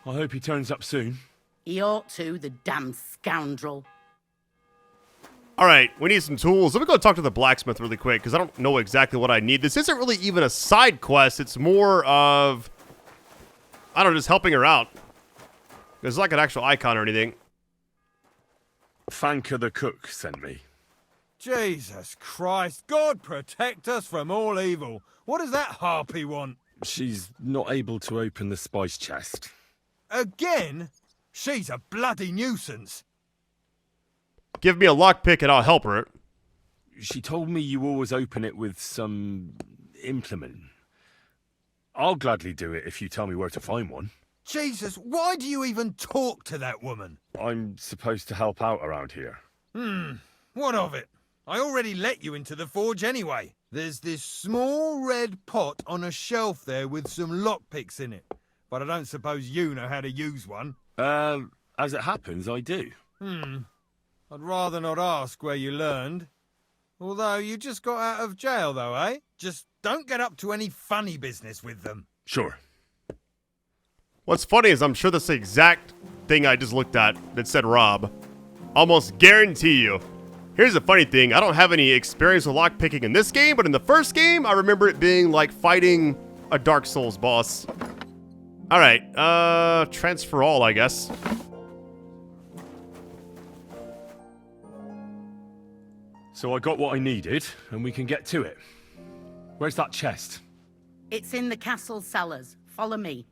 I hope he turns up soon. He ought to, the damn scoundrel. All right, we need some tools. Let me go talk to the blacksmith really quick, because I don't know exactly what I need. This isn't really even a side quest. It's more of, I don't know, just helping her out. There's like an actual icon or anything. Fanka the cook sent me. Jesus Christ, God protect us from all evil. What does that harpy want? She's not able to open the spice chest. Again? She's a bloody nuisance. Give me a lockpick and I'll help her. She told me you always open it with some implement. I'll gladly do it if you tell me where to find one. Jesus, why do you even talk to that woman? I'm supposed to help out around here. What of it? I already let you into the forge anyway. There's this small red pot on a shelf there with some lockpicks in it. But I don't suppose you know how to use one. As it happens, I do. I'd rather not ask where you learned. Although you just got out of jail though, eh? Just don't get up to any funny business with them. Sure. What's funny is I'm sure that's the exact thing I just looked at that said Rob. Almost guarantee you. Here's the funny thing. I don't have any experience with lockpicking in this game, but in the first game, I remember it being like fighting a Dark Souls boss. All right, transfer all, I guess. So I got what I needed, and we can get to it. Where's that chest? It's in the castle cellars. Follow me.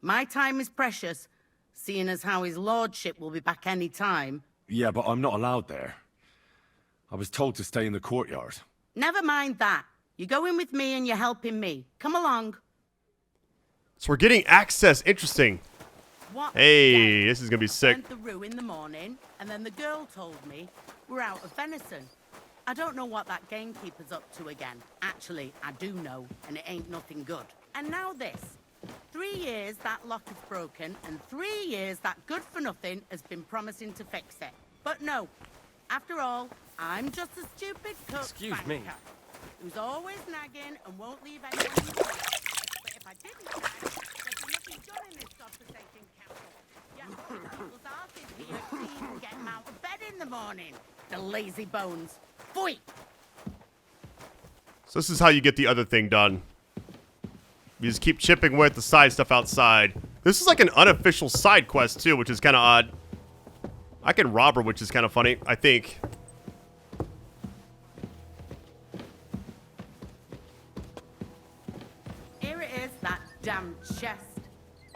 My time is precious, seeing as how his lordship will be back any time. Yeah, but I'm not allowed there. I was told to stay in the courtyard. Never mind that. You go in with me and you're helping me. Come along. So we're getting access. Interesting. What? Hey, this is gonna be sick. Went the Rue in the morning, and then the girl told me we're out of venison. I don't know what that gamekeeper's up to again. Actually, I do know, and it ain't nothing good. And now this. 3 years that lock is broken, and 3 years that good-for-nothing has been promising to fix it. But no. After all, I'm just a stupid cook. Excuse me. Who's always nagging and won't leave anyone in peace. But if I didn't nag, there'd be nothing done in this godforsaken castle. Yet people's asses here to even get them out of bed in the morning. The lazy bones. Pfui! So this is how you get the other thing done. You just keep chipping away at the side stuff outside. This is like an unofficial side quest too, which is kind of odd. I can rob her, which is kind of funny, I think. Here it is, that damn chest.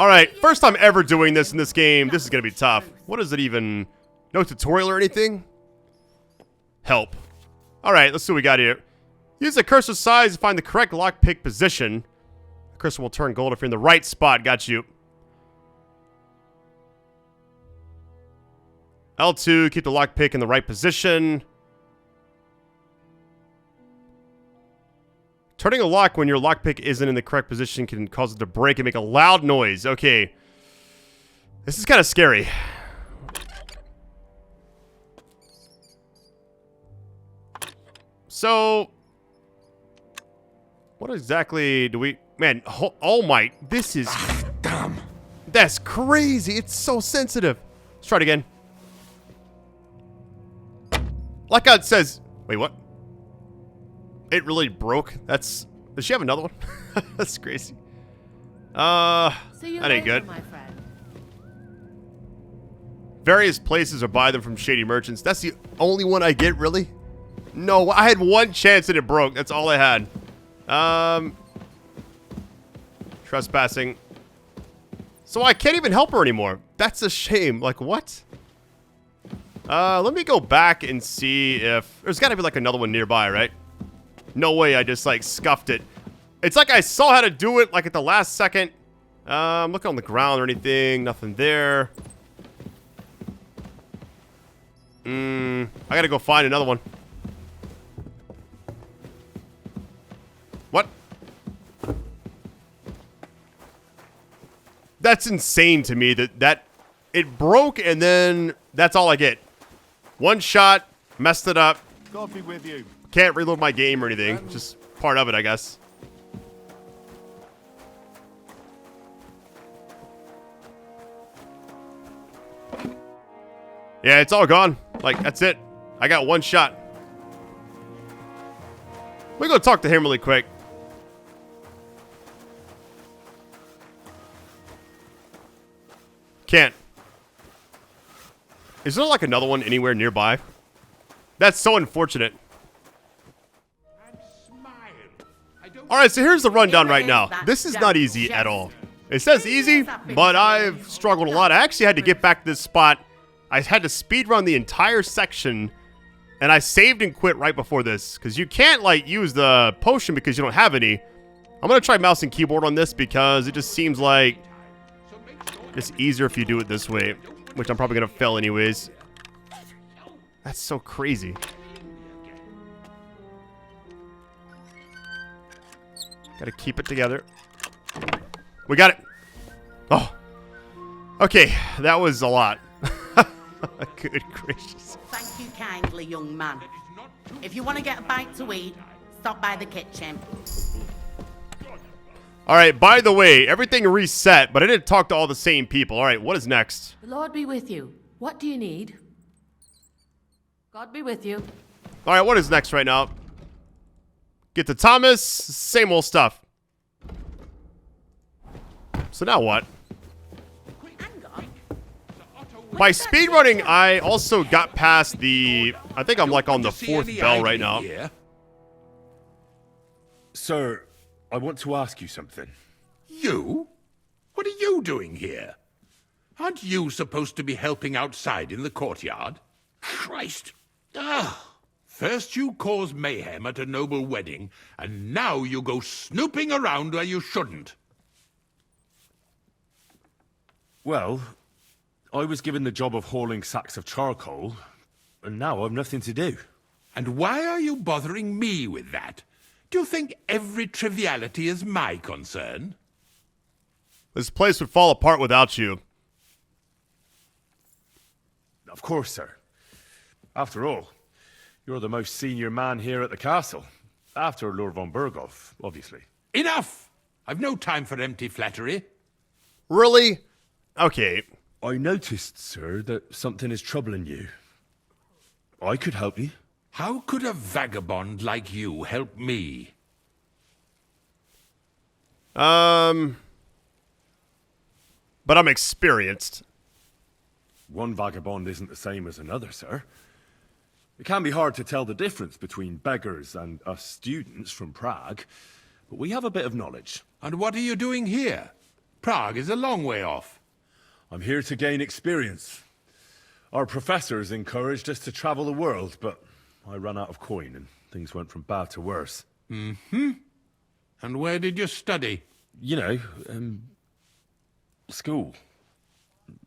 Alright, first time ever doing this in this game. This is going to be tough. What is it even? No tutorial or anything? Help. Alright, let's see what we got here. Use the cursor size to find the correct lockpick position. The cursor will turn gold if you're in the right spot. Got you. L2, keep the lockpick in the right position. Turning a lock when your lockpick isn't in the correct position can cause it to break and make a loud noise. Okay. This is kind of scary. So, what exactly do we... Man, All Might, this is... Damn. That's crazy. It's so sensitive. Let's try it again. Like how it says... Wait, what? It really broke? That's... Does she have another one? That's crazy. That ain't good. My friend. Various places or buy them from shady merchants. That's the only one I get, really? No, I had one chance and it broke. That's all I had. Trespassing. So I can't even help her anymore. That's a shame. Like, what? Let me go back and see if... There's got to be, like, another one nearby, right? No way I just, like, scuffed it. It's like I saw how to do it, like, at the last second. I'm looking on the ground or anything. Nothing there. I gotta go find another one. What? That's insane to me that it broke and then that's all I get. One shot, messed it up. God be with you. Can't reload my game or anything. Just part of it, I guess. Yeah, it's all gone. Like, that's it. I got one shot. Let me go talk to him really quick. Can't. Is there like another one anywhere nearby? That's so unfortunate. Alright, so here's the rundown right now. This is not easy at all. It says easy, but I've struggled a lot. I actually had to get back to this spot. I had to speedrun the entire section, and I saved and quit right before this, because you can't, like, use the potion because you don't have any. I'm going to try mouse and keyboard on this because it just seems like it's easier if you do it this way, which I'm probably going to fail anyways. That's so crazy. Gotta keep it together. We got it. Oh. Okay, that was a lot. Good gracious. Thank you kindly, young man. If you want to get a bite to eat, stop by the kitchen. Alright, by the way, everything reset, but I didn't talk to all the same people. Alright, what is next? The Lord be with you. What do you need? God be with you. Alright, what is next right now? Get to Thomas, same old stuff. So now what? By speedrunning, I also got past the... I think I'm like on the 4th bell right now. Sir, I want to ask you something. You? What are you doing here? Aren't you supposed to be helping outside in the courtyard? Christ. First you cause mayhem at a noble wedding, and now you go snooping around where you shouldn't. Well, I was given the job of hauling sacks of charcoal, and now I've nothing to do. And why are you bothering me with that? Do you think every triviality is my concern? This place would fall apart without you. Of course, sir. After all, you're the most senior man here at the castle. After Lord von Berghoff, obviously. Enough! I've no time for empty flattery. Really? Okay. I noticed, sir, that something is troubling you. I could help you. How could a vagabond like you help me? But I'm experienced. One vagabond isn't the same as another, sir. It can be hard to tell the difference between beggars and us students from Prague, but we have a bit of knowledge. And what are you doing here? Prague is a long way off. I'm here to gain experience. Our professors encouraged us to travel the world, but I ran out of coin and things went from bad to worse. Mm-hmm. And where did you study? You know, school.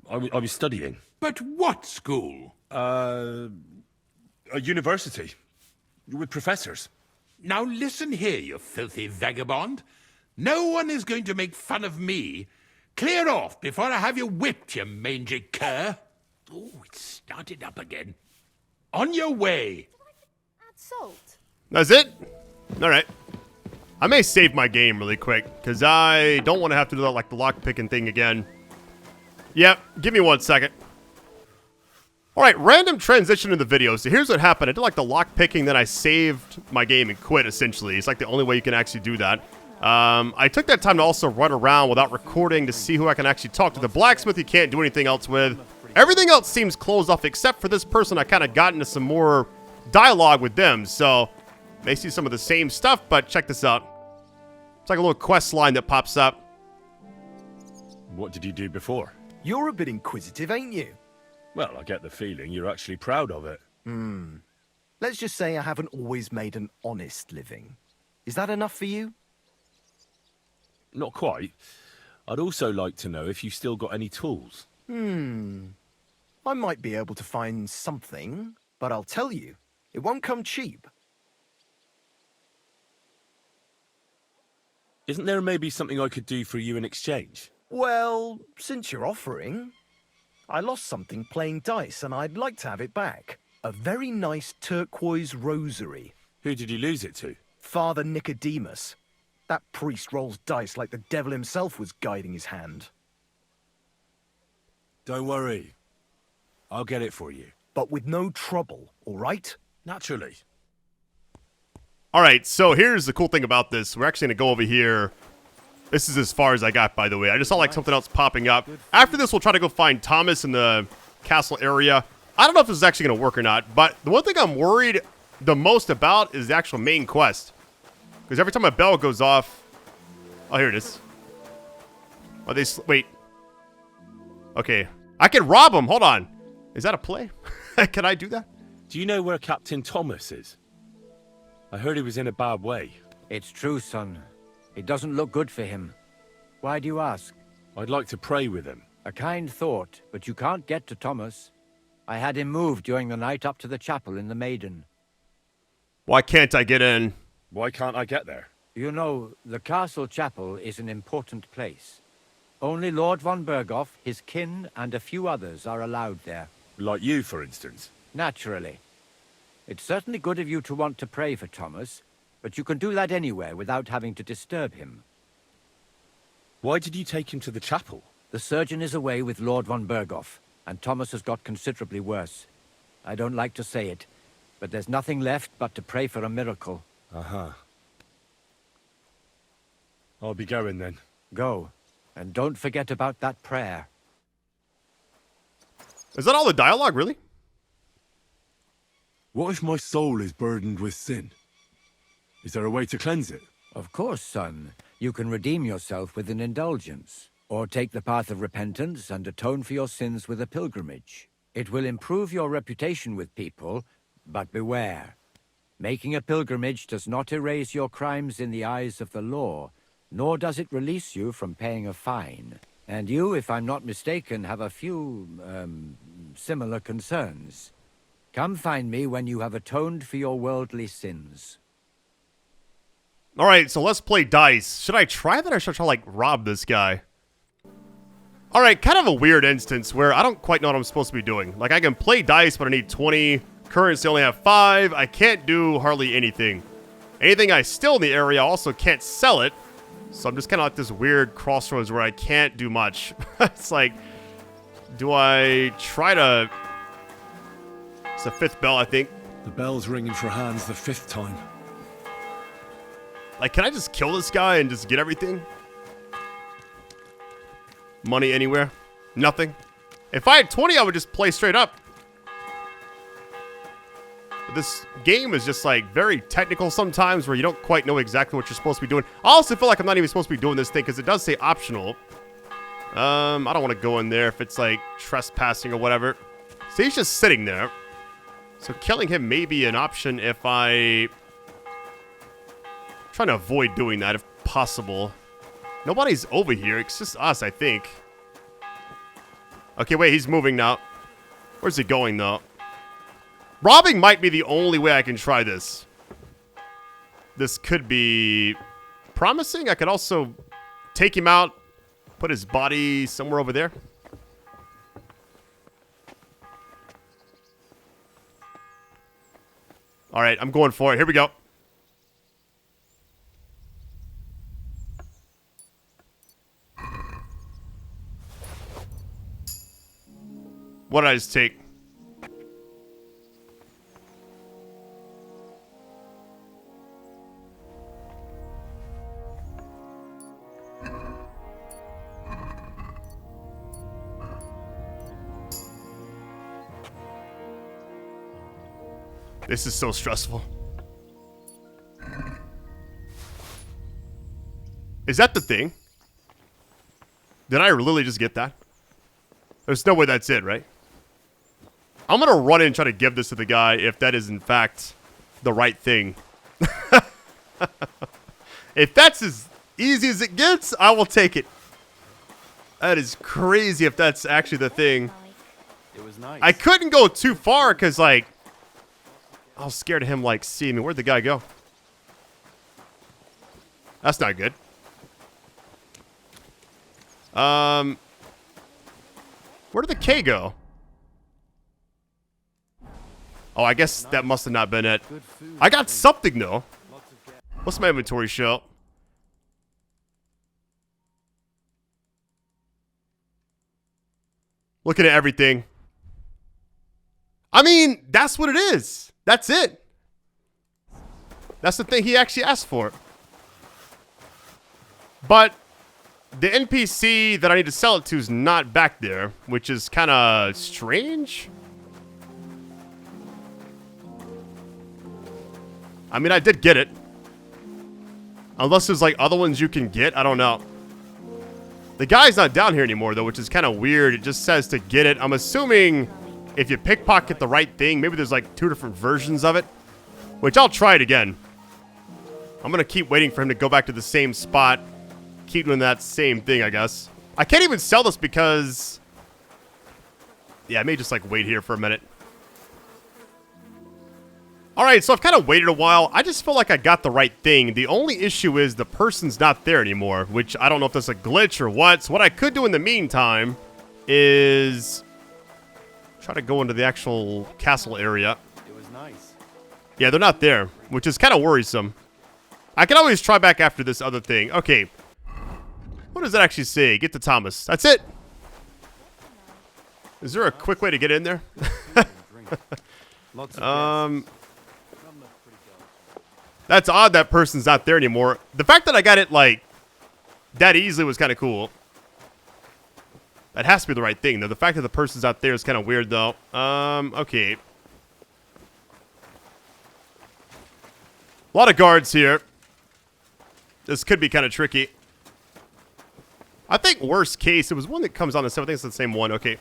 I was studying. But what school? A university. With professors. Now listen here, you filthy vagabond. No one is going to make fun of me. Clear off before I have you whipped, you mangy cur. Oh, it started up again. On your way. Add salt. That's it? Alright. I may save my game really quick, because I don't want to have to do that like the lockpicking thing again. Yep, give me 1 second. Alright, random transition in the video. So here's what happened. I did like the lockpicking, then I saved my game and quit, essentially. It's like the only way you can actually do that. I took that time to also run around without recording to see who I can actually talk to. The blacksmith you can't do anything else with. Everything else seems closed off except for this person. I kind of got into some more dialogue with them. So, may see some of the same stuff, but check this out. It's like a little quest line that pops up. What did you do before? You're a bit inquisitive, ain't you? Well, I get the feeling you're actually proud of it. Let's just say I haven't always made an honest living. Is that enough for you? Not quite. I'd also like to know if you've still got any tools. I might be able to find something, but I'll tell you, it won't come cheap. Isn't there maybe something I could do for you in exchange? Well, since you're offering, I lost something playing dice and I'd like to have it back. A very nice turquoise rosary. Who did you lose it to? Father Nicodemus. That priest rolls dice like the devil himself was guiding his hand. Don't worry. I'll get it for you. But with no trouble, all right? Naturally. Alright, so here's the cool thing about this. We're actually going to go over here. This is as far as I got, by the way. I just saw like something else popping up. After this, we'll try to go find Thomas in the castle area. I don't know if this is actually going to work or not, but the one thing I'm worried the most about is the actual main quest. Because every time a bell goes off... Oh, here it is. Oh, wait. Okay. I can rob him. Hold on. Is that a play? Can I do that? Do you know where Captain Thomas is? I heard he was in a bad way. It's true, son. It doesn't look good for him. Why do you ask? I'd like to pray with him. A kind thought, but you can't get to Thomas. I had him moved during the night up to the chapel in the Maiden. Why can't I get in? Why can't I get there? You know, the castle chapel is an important place. Only Lord von Berghoff, his kin, and a few others are allowed there. Like you, for instance? Naturally. It's certainly good of you to want to pray for Thomas, but you can do that anywhere without having to disturb him. Why did you take him to the chapel? The surgeon is away with Lord von Berghoff, and Thomas has got considerably worse. I don't like to say it, but there's nothing left but to pray for a miracle. I'll be going then. Go, and don't forget about that prayer. Is that all the dialogue, really? What if my soul is burdened with sin? Is there a way to cleanse it? Of course, son. You can redeem yourself with an indulgence, or take the path of repentance and atone for your sins with a pilgrimage. It will improve your reputation with people, but beware. Making a pilgrimage does not erase your crimes in the eyes of the law, nor does it release you from paying a fine. And you, if I'm not mistaken, have a few, similar concerns. Come find me when you have atoned for your worldly sins. Alright, so let's play dice. Should I try that or should I try to, like, rob this guy? Alright, kind of a weird instance where I don't quite know what I'm supposed to be doing. Like, I can play dice, but I need 20. Currency only have 5. I can't do hardly anything. Anything I steal in the area, I also can't sell it. So I'm just kind of like this weird crossroads where I can't do much. It's like, do I try to... It's the 5th bell, I think. The bell's ringing for Hans the 5th time. Like, can I just kill this guy and just get everything? Money anywhere? Nothing? If I had 20, I would just play straight up. But this game is just, like, very technical sometimes where you don't quite know exactly what you're supposed to be doing. I also feel like I'm not even supposed to be doing this thing because it does say optional. I don't want to go in there if it's, like, trespassing or whatever. So he's just sitting there. So killing him may be an option if I... trying to avoid doing that if possible. Nobody's over here. It's just us, I think. Okay, wait. He's moving now. Where's he going, though? Robbing might be the only way I can try this. This could be promising. I could also take him out, put his body somewhere over there. All right, I'm going for it. Here we go. What did I just take? This is so stressful. Is that the thing? Did I really just get that? There's no way that's it, right? I'm gonna run in and try to give this to the guy if that is in fact the right thing. If that's as easy as it gets, I will take it. That is crazy if that's actually the thing. It was nice. I couldn't go too far because, like, I was scared of him, like, seeing me. Where'd the guy go? That's not good. Where did the K go? Oh, I guess that must have not been it. I got something, though. What's my inventory show? Looking at everything. I mean, that's what it is. That's it. That's the thing he actually asked for. But the NPC that I need to sell it to is not back there, which is kind of strange. I mean, I did get it. Unless there's, like, other ones you can get. I don't know. The guy's not down here anymore, though, which is kind of weird. It just says to get it. I'm assuming if you pickpocket the right thing, maybe there's, like, 2 different versions of it. Which I'll try it again. I'm going to keep waiting for him to go back to the same spot. Keep doing that same thing, I guess. I can't even sell this because... yeah, I may just, like, wait here for a minute. Alright, so I've kind of waited a while. I just feel like I got the right thing. The only issue is the person's not there anymore, which I don't know if that's a glitch or what. So what I could do in the meantime is try to go into the actual castle area. It was nice. Yeah, they're not there, which is kind of worrisome. I can always try back after this other thing. Okay. What does that actually say? Get to Thomas. That's it. Is there a quick way to get in there? That's odd that person's not there anymore. The fact that I got it, like, that easily was kind of cool. That has to be the right thing, though. The fact that the person's not there is kind of weird, though. Okay. A lot of guards here. This could be kind of tricky. I think worst case, it was one that comes on the same. I think it's the same one. Okay.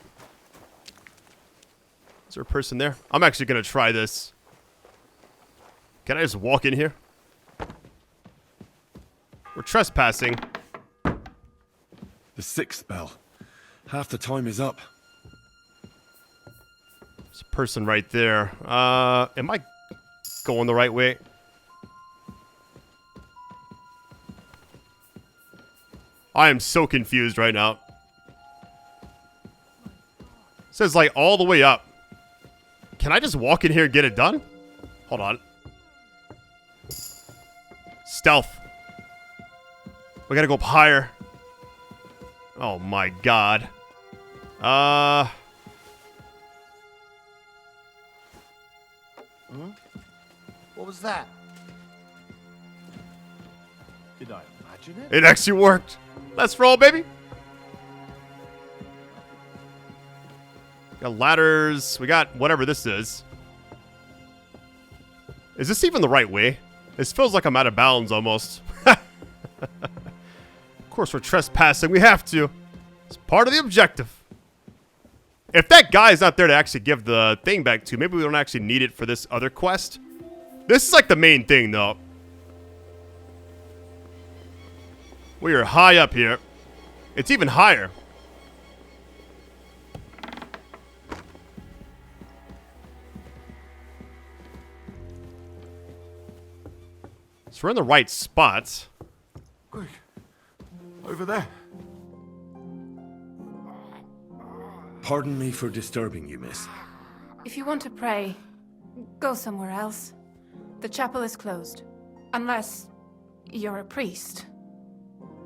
Is there a person there? I'm actually going to try this. Can I just walk in here? We're trespassing. The 6th bell. Half the time is up. There's a person right there. Am I going the right way? I am so confused right now. says like all the way up. Can I just walk in here and get it done? Hold on. Stealth. We gotta go up higher. Oh my god. What was that? Did I imagine it? It actually worked. Let's roll, baby. Got ladders. We got whatever this is. Is this even the right way? This feels like I'm out of bounds almost. Of course, we're trespassing. We have to. It's part of the objective. If that guy is not there to actually give the thing back to, maybe we don't actually need it for this other quest. This is like the main thing, though. We are high up here. It's even higher. So we're in the right spots. Quick. Over there. Pardon me for disturbing you, miss. If you want to pray, go somewhere else. The chapel is closed. Unless you're a priest.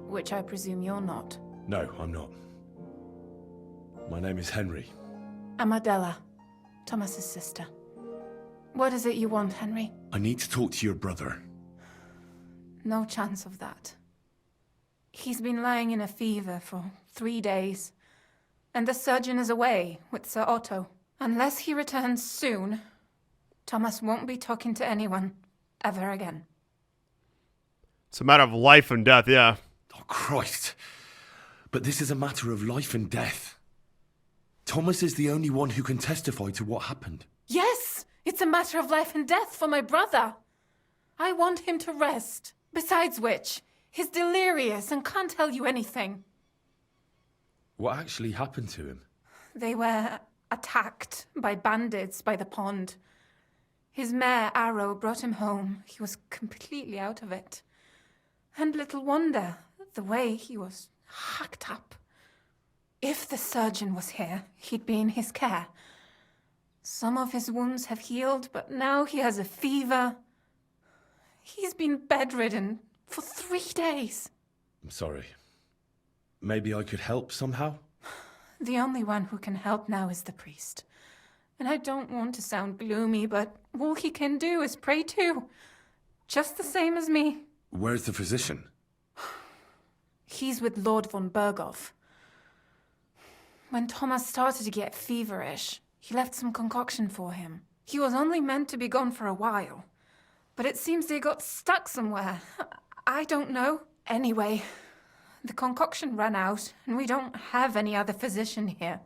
Which I presume you're not. No, I'm not. My name is Henry. I'm Adela, Thomas's sister. What is it you want, Henry? I need to talk to your brother. No chance of that. He's been lying in a fever for 3 days. And the surgeon is away with Sir Otto. Unless he returns soon, Thomas won't be talking to anyone ever again. It's a matter of life and death, yeah. Oh, Christ. But this is a matter of life and death. Thomas is the only one who can testify to what happened. Yes! It's a matter of life and death for my brother. I want him to rest. Besides which, he's delirious and can't tell you anything. What actually happened to him? They were attacked by bandits by the pond. His mare, Arrow, brought him home. He was completely out of it. And little wonder, the way he was hacked up. If the surgeon was here, he'd be in his care. Some of his wounds have healed, but now he has a fever. He's been bedridden for 3 days. I'm sorry. Maybe I could help somehow? The only one who can help now is the priest. And I don't want to sound gloomy, but all he can do is pray too. Just the same as me. Where's the physician? He's with Lord von Berghoff. When Thomas started to get feverish, he left some concoction for him. He was only meant to be gone for a while. But it seems they got stuck somewhere. I don't know. Anyway, the concoction ran out, and we don't have any other physician here.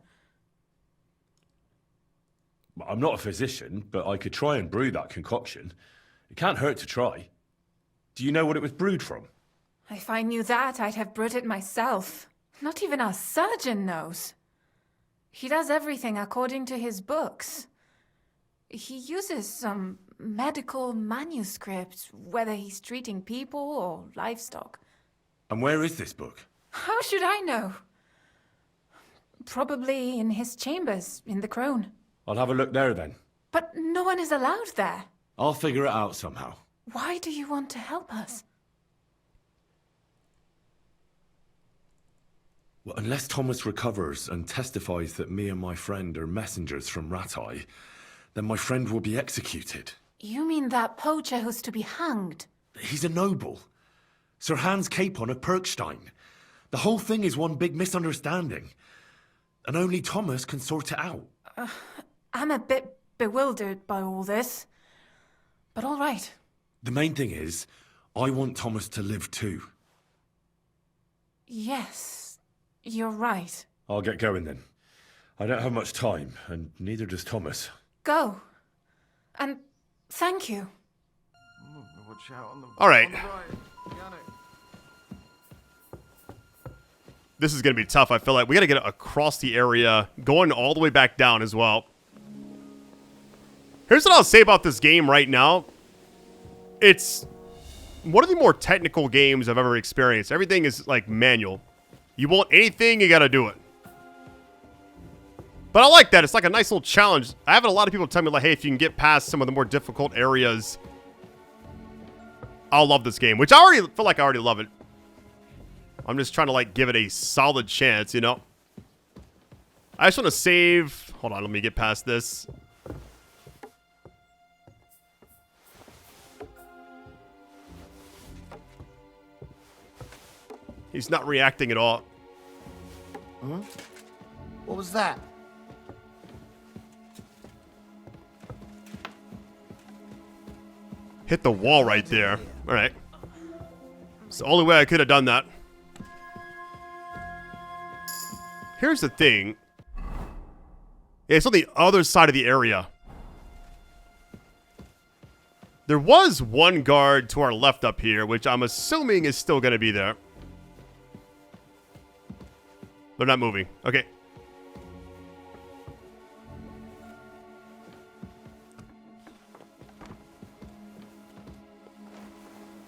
I'm not a physician, but I could try and brew that concoction. It can't hurt to try. Do you know what it was brewed from? If I knew that, I'd have brewed it myself. Not even our surgeon knows. He does everything according to his books. He uses some medical manuscript, whether he's treating people or livestock. And where is this book? How should I know? Probably in his chambers, in the Crone. I'll have a look there then. But no one is allowed there. I'll figure it out somehow. Why do you want to help us? Well, unless Thomas recovers and testifies that me and my friend are messengers from Ratai, then my friend will be executed. You mean that poacher who's to be hanged? He's a noble. Sir Hans Capon of Perkstein. The whole thing is one big misunderstanding. And only Thomas can sort it out. I'm a bit bewildered by all this. But all right. The main thing is, I want Thomas to live too. Yes, you're right. I'll get going then. I don't have much time, and neither does Thomas. Go. And thank you. All right. This is going to be tough, I feel like. We got to get across the area, going all the way back down as well. Here's what I'll say about this game right now. It's one of the more technical games I've ever experienced. Everything is like manual. You want anything, you got to do it. But I like that. It's like a nice little challenge. I have a lot of people tell me, like, hey, if you can get past some of the more difficult areas, I'll love this game. Which I already feel like I already love it. I'm just trying to, like, give it a solid chance, you know? I just want to save... Hold on, let me get past this. He's not reacting at all. Huh? What was that? Hit the wall right there. All right. It's the only way I could have done that. Here's the thing. Yeah, it's on the other side of the area. There was one guard to our left up here, which I'm assuming is still going to be there. They're not moving. Okay.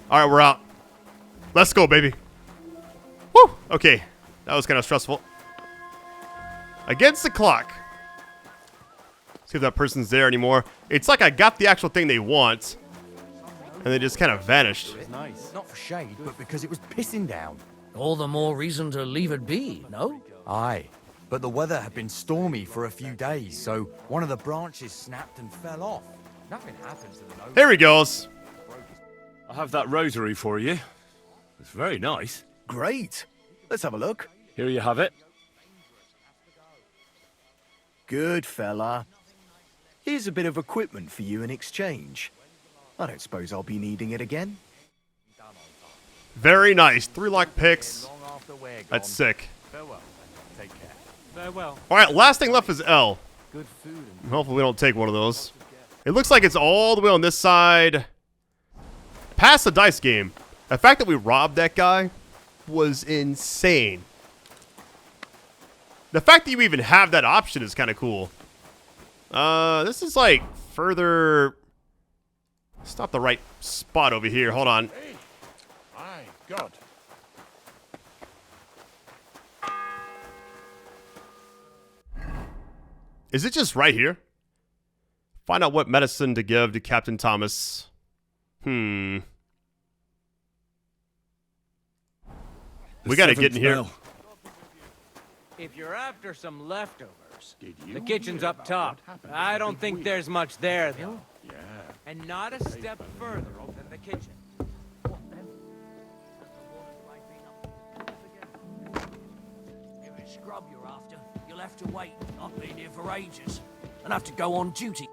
All right, we're out. Let's go, baby. Woo! Okay. That was kind of stressful. Against the clock. See if that person's there anymore. It's like I got the actual thing they want, and they just kind of vanished. Nice. Not for shade, but because it was pissing down. All the more reason to leave it be, no? Aye. But the weather had been stormy for a few days, so one of the branches snapped and fell off. Nothing happens to the nose. Here he goes. I have that rosary for you. It's very nice. Great. Let's have a look. Here you have it. Good fella. Here's a bit of equipment for you in exchange. I don't suppose I'll be needing it again. Very nice. 3 lock picks. That's sick. Farewell. Take care. Farewell. All right, last thing left is L. Good food. Hopefully we don't take one of those. It looks like it's all the way on this side. Past the dice game. The fact that we robbed that guy was insane. The fact that you even have that option is kind of cool. This is like further... It's not the right spot over here. Hold on. Hey, my God. Is it just right here? Find out what medicine to give to Captain Thomas. We gotta get in here. If you're after some leftovers, the kitchen's up top. I don't think there's much there, though. Yeah. And not a step further than the kitchen. You're a scrub you're after. You'll have to wait. I've been here for ages. And have to go on duty.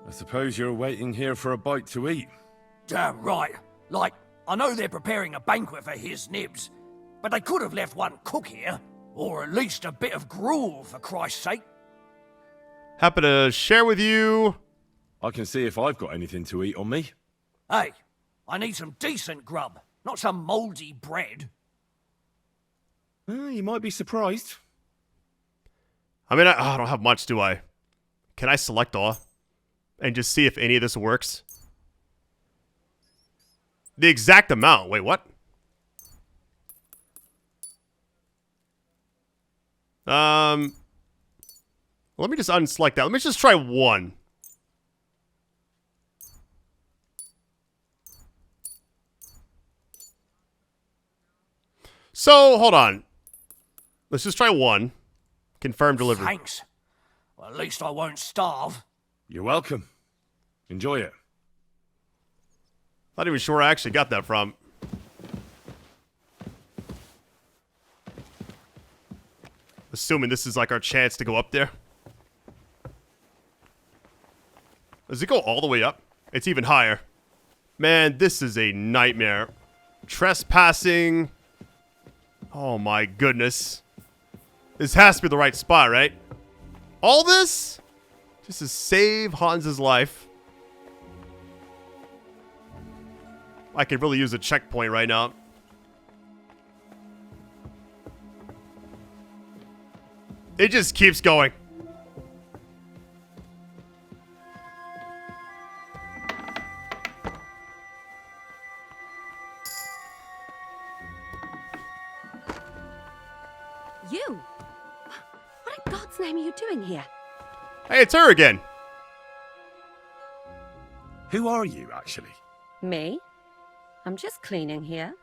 I suppose you're waiting here for a bite to eat. Damn right. Like, I know they're preparing a banquet for his nibs, but they could have left one cook here, or at least a bit of gruel, for Christ's sake. Happy to share with you. I can see if I've got anything to eat on me. Hey, I need some decent grub, not some mouldy bread. You might be surprised. I mean, I don't have much, do I? Can I select all? And just see if any of this works? The exact amount. Wait, what? Let me just unselect that. Let me just try one. So, hold on. Let's just try one. Confirm delivery. Thanks. Well, at least I won't starve. You're welcome. Enjoy it. Not even sure where I actually got that from. Assuming this is like our chance to go up there. Does it go all the way up? It's even higher. Man, this is a nightmare. Trespassing. Oh my goodness. This has to be the right spot, right? All this? Just to save Hans's life. I could really use a checkpoint right now. It just keeps going. You? What a God's name are you doing here? Hey, it's her again. Who are you, actually? Me? I'm just cleaning here.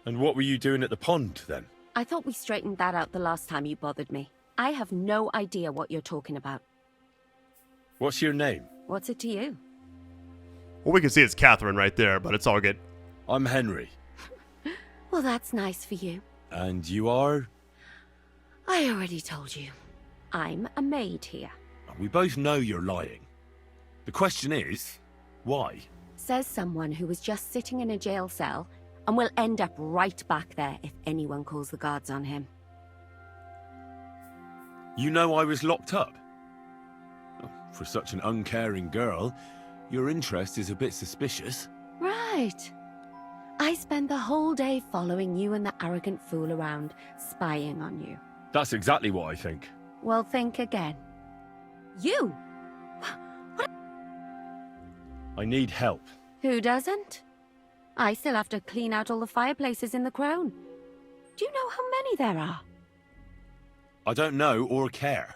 And what were you doing at the pond, then? I thought we straightened that out the last time you bothered me. I have no idea what you're talking about. What's your name? What's it to you? Well, we can see it's Katherine right there, but it's all good. I'm Henry. Well, that's nice for you. And you are? I already told you. I'm a maid here. We both know you're lying. The question is, why? Says someone who was just sitting in a jail cell and will end up right back there if anyone calls the guards on him. You know I was locked up? Oh, for such an uncaring girl, your interest is a bit suspicious. Right. I spend the whole day following you and the arrogant fool around, spying on you. That's exactly what I think. Well, think again. You? I need help. Who doesn't? I still have to clean out all the fireplaces in the Crown. Do you know how many there are? I don't know or care.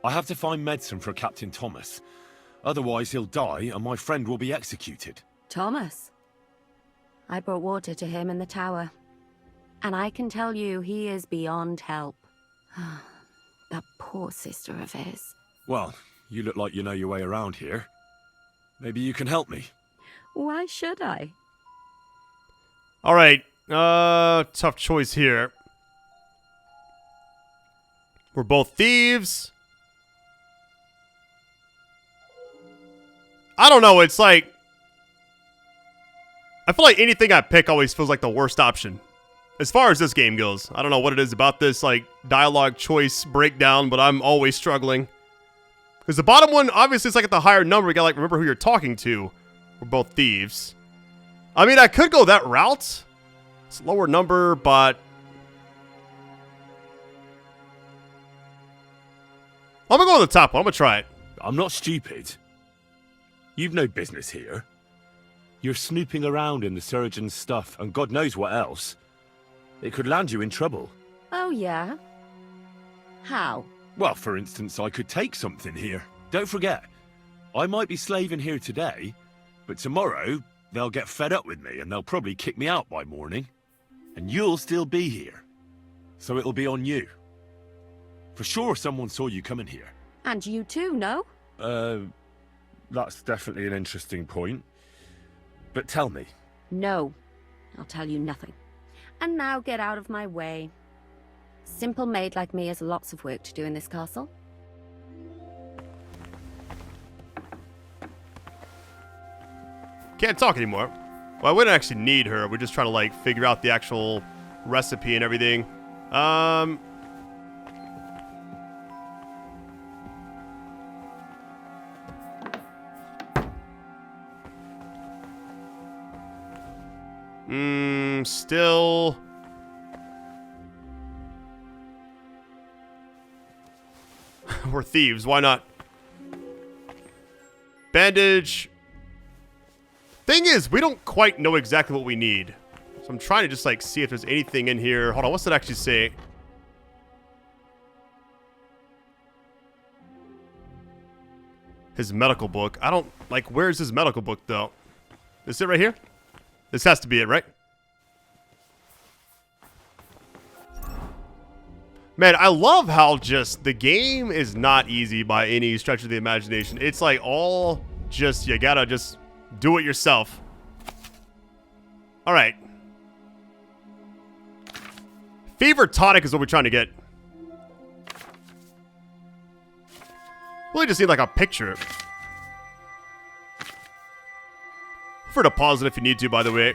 I have to find medicine for Captain Thomas. Otherwise he'll die and my friend will be executed. Thomas? I brought water to him in the tower. And I can tell you he is beyond help. That poor sister of his. Well, you look like you know your way around here. Maybe you can help me. Why should I? All right. Tough choice here. We're both thieves. I don't know. It's like, I feel like anything I pick always feels like the worst option. As far as this game goes. I don't know what it is about this, like, dialogue choice breakdown, but I'm always struggling. Because the bottom one, obviously, it's like at the higher number. You gotta, like, remember who you're talking to. We're both thieves. I mean, I could go that route. It's a lower number, but I'm gonna go with the top one. I'm gonna try it. I'm not stupid. You've no business here. You're snooping around in the surgeon's stuff, and God knows what else. It could land you in trouble. Oh, yeah? How? Well, for instance, I could take something here. Don't forget, I might be slaving here today, but tomorrow they'll get fed up with me and they'll probably kick me out by morning. And you'll still be here. So it'll be on you. For sure someone saw you coming here. And you too, no? That's definitely an interesting point. But tell me. No. I'll tell you nothing. And now get out of my way. Simple maid like me has lots of work to do in this castle. Can't talk anymore. Well, I wouldn't actually need her. We're just trying to, like, figure out the actual recipe and everything. Still. We're thieves. Why not? Bandage. Thing is, we don't quite know exactly what we need. So I'm trying to just, like, see if there's anything in here. Hold on, what's it actually say? His medical book. I don't, like, where's his medical book, though? Is it right here? This has to be it, right? Man, I love how just the game is not easy by any stretch of the imagination. It's like all just, you gotta just do it yourself. All right. Fever tonic is what we're trying to get. Really just need like a picture. For to pause it if you need to, by the way.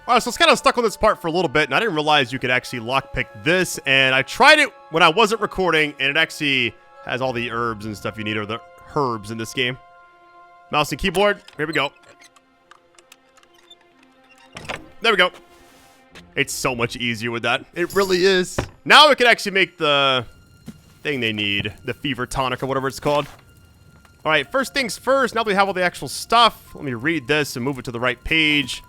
Alright, so it's kind of stuck on this part for a little bit, and I didn't realize you could actually lockpick this, and I tried it when I wasn't recording, and it actually has all the herbs and stuff you need, or the herbs in this game. Mouse and keyboard, here we go. There we go. It's so much easier with that. It really is. Now we can actually make the thing they need, the fever tonic or whatever it's called. Alright, first things first, now that we have all the actual stuff, let me read this and move it to the right page.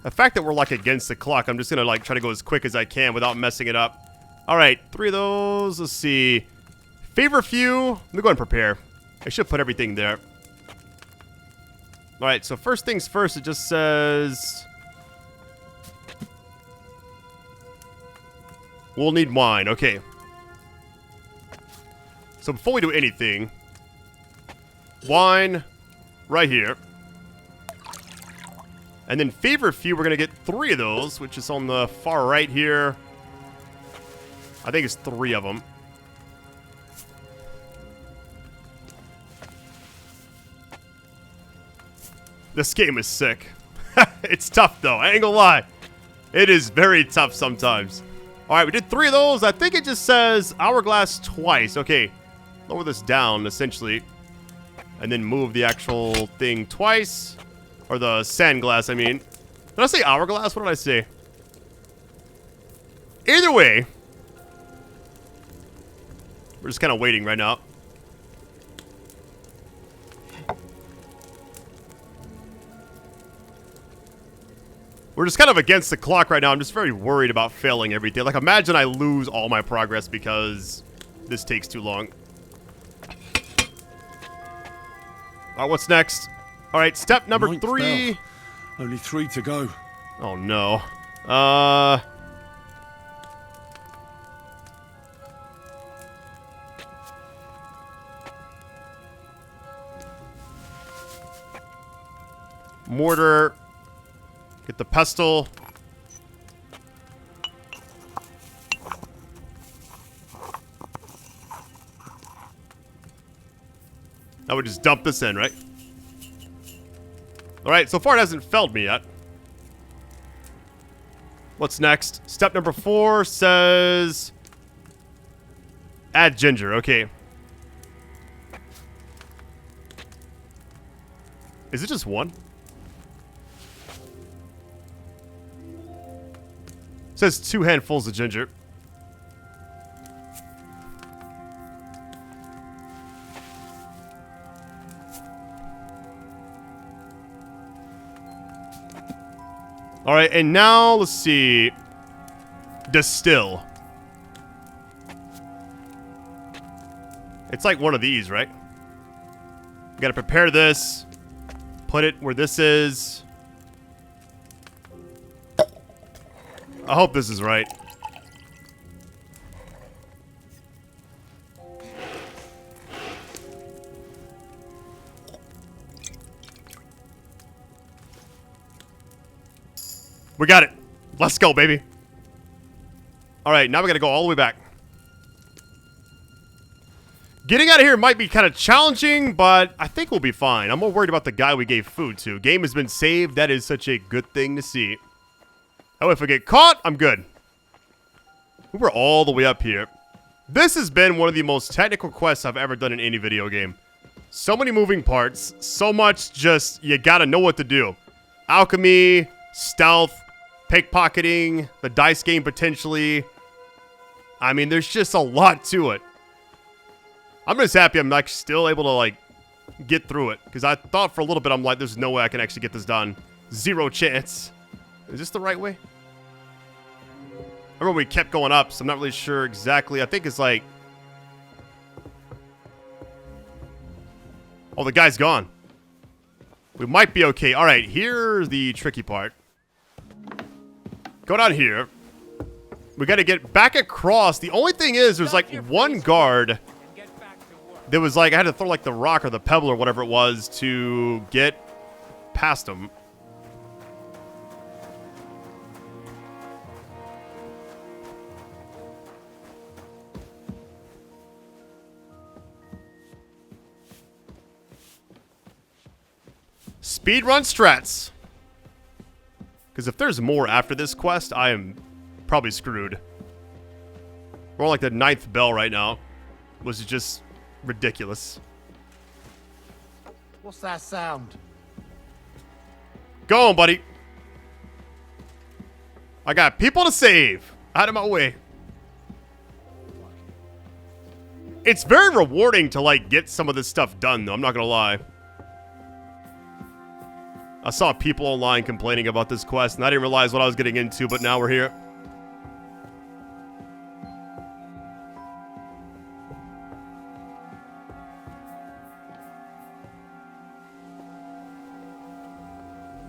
The fact that we're like against the clock, I'm just gonna like try to go as quick as I can without messing it up. All right, 3 of those. Let's see. Favor few. Let me go ahead and prepare. I should put everything there. All right, so first things first, it just says we'll need wine. Okay. So before we do anything, wine right here. And then favor few, we're going to get 3 of those, which is on the far right here. I think it's 3 of them. This game is sick. It's tough, though. I ain't gonna lie. It is very tough sometimes. All right, we did 3 of those. I think it just says hourglass twice. Okay, lower this down, essentially. And then move the actual thing twice. Or the sand glass, I mean. Did I say hourglass? What did I say? Either way, we're just kind of waiting right now. We're just kind of against the clock right now. I'm just very worried about failing everything. Like, imagine I lose all my progress because this takes too long. All right, what's next? All right, step number 3. Bell. Only 3 to go. Oh, no. Mortar. Get the pestle. Now we just dump this in, right? Alright, so far it hasn't failed me yet. What's next? Step number 4 says add ginger. Okay. Is it just 1? Says 2 handfuls of ginger. All right, and now let's see. Distill. It's like one of these, right? We gotta prepare this. Put it where this is. I hope this is right. We got it. Let's go, baby. All right, now we got to go all the way back. Getting out of here might be kind of challenging, but I think we'll be fine. I'm more worried about the guy we gave food to. Game has been saved. That is such a good thing to see. Oh, if I get caught, I'm good. We were all the way up here. This has been one of the most technical quests I've ever done in any video game. So many moving parts. So much just, you gotta know what to do. Alchemy, stealth, pickpocketing, the dice game potentially. I mean, there's just a lot to it. I'm just happy I'm like still able to like get through it. Because I thought for a little bit, I'm like, there's no way I can actually get this done. 0 chance. Is this the right way? I remember we kept going up, so I'm not really sure exactly. I think it's like... Oh, the guy's gone. We might be okay. All right, here's the tricky part. Go down here. We got to get back across. The only thing is, there's like one guard. There was like, I had to throw like the rock or the pebble or whatever it was to get past him. Speedrun strats. Because if there's more after this quest, I am probably screwed. We're on like the 9th bell right now. Was it just ridiculous? What's that sound? Go on, buddy. I got people to save. Out of my way. It's very rewarding to like get some of this stuff done, though. I'm not gonna lie. I saw people online complaining about this quest, and I didn't realize what I was getting into, but now we're here.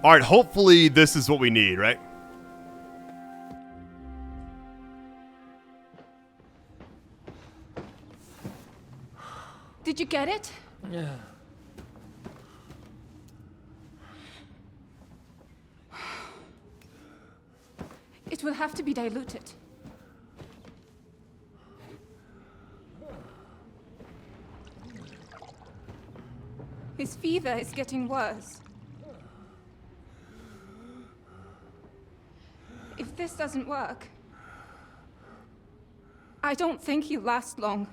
All right, hopefully this is what we need, right? Did you get it? Yeah. It will have to be diluted. His fever is getting worse. If this doesn't work, I don't think he'll last long.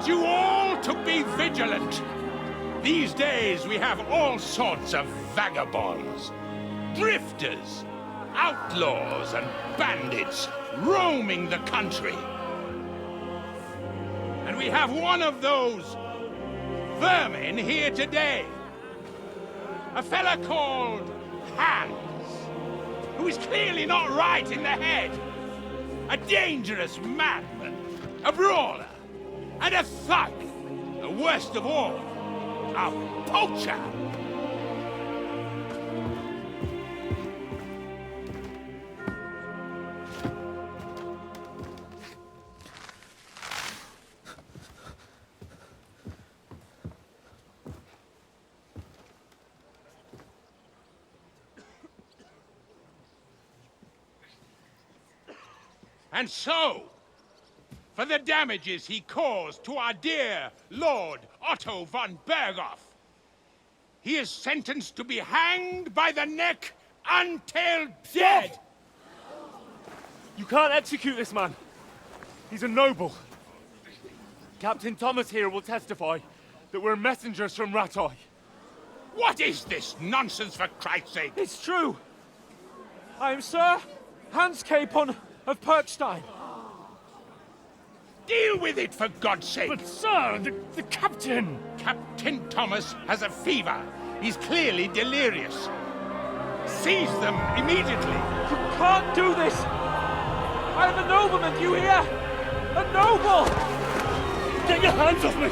You all to be vigilant. These days we have all sorts of vagabonds, drifters, outlaws and bandits roaming the country. And we have one of those vermin here today. A fella called Hans, who is clearly not right in the head. A dangerous madman, a brawler, and a thug, the worst of all, a poacher. And so, for the damages he caused to our dear Lord Otto von Berghoff, he is sentenced to be hanged by the neck until dead. You can't execute this man. He's a noble. Captain Thomas here will testify that we're messengers from Ratoi. What is this nonsense, for Christ's sake? It's true. I am Sir Hans Capon of Perkstein. Deal with it, for God's sake! But sir, the captain! Captain Thomas has a fever. He's clearly delirious. Seize them immediately. You can't do this! I am a nobleman, do you hear? A noble! Get your hands off me!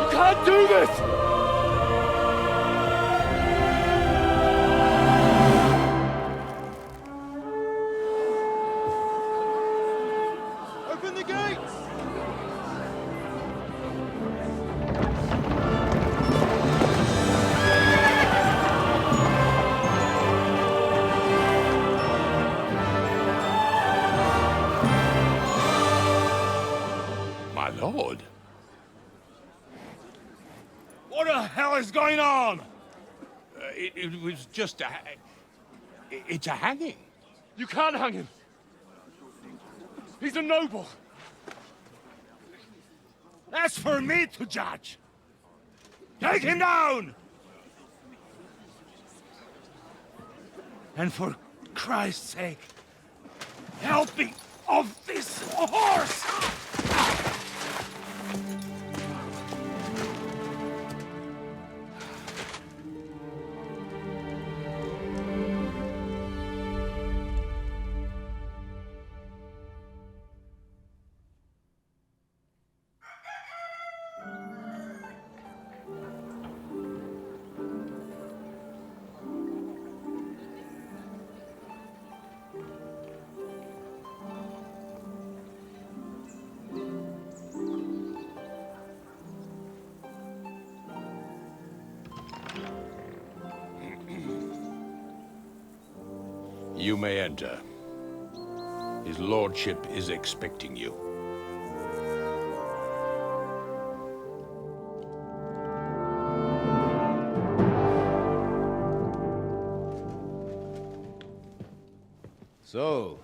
You can't do this! Lord. What the hell is going on? It was just a... It's a hanging. You can't hang him. He's a noble. That's for me to judge. Take him down! And for Christ's sake, help me off this horse! You may enter. His lordship is expecting you. So,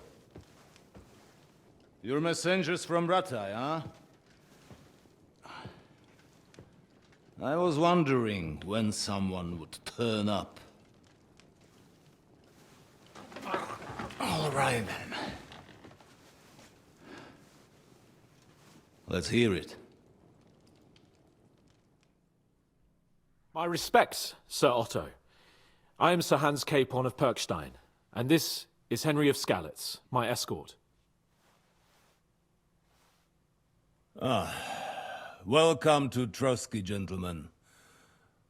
you're messengers from Ratai, huh? I was wondering when someone would turn up. All right, then. Let's hear it. My respects, Sir Otto. I am Sir Hans Capon of Perkstein, and this is Henry of Skalitz, my escort. Welcome to Trotsky, gentlemen.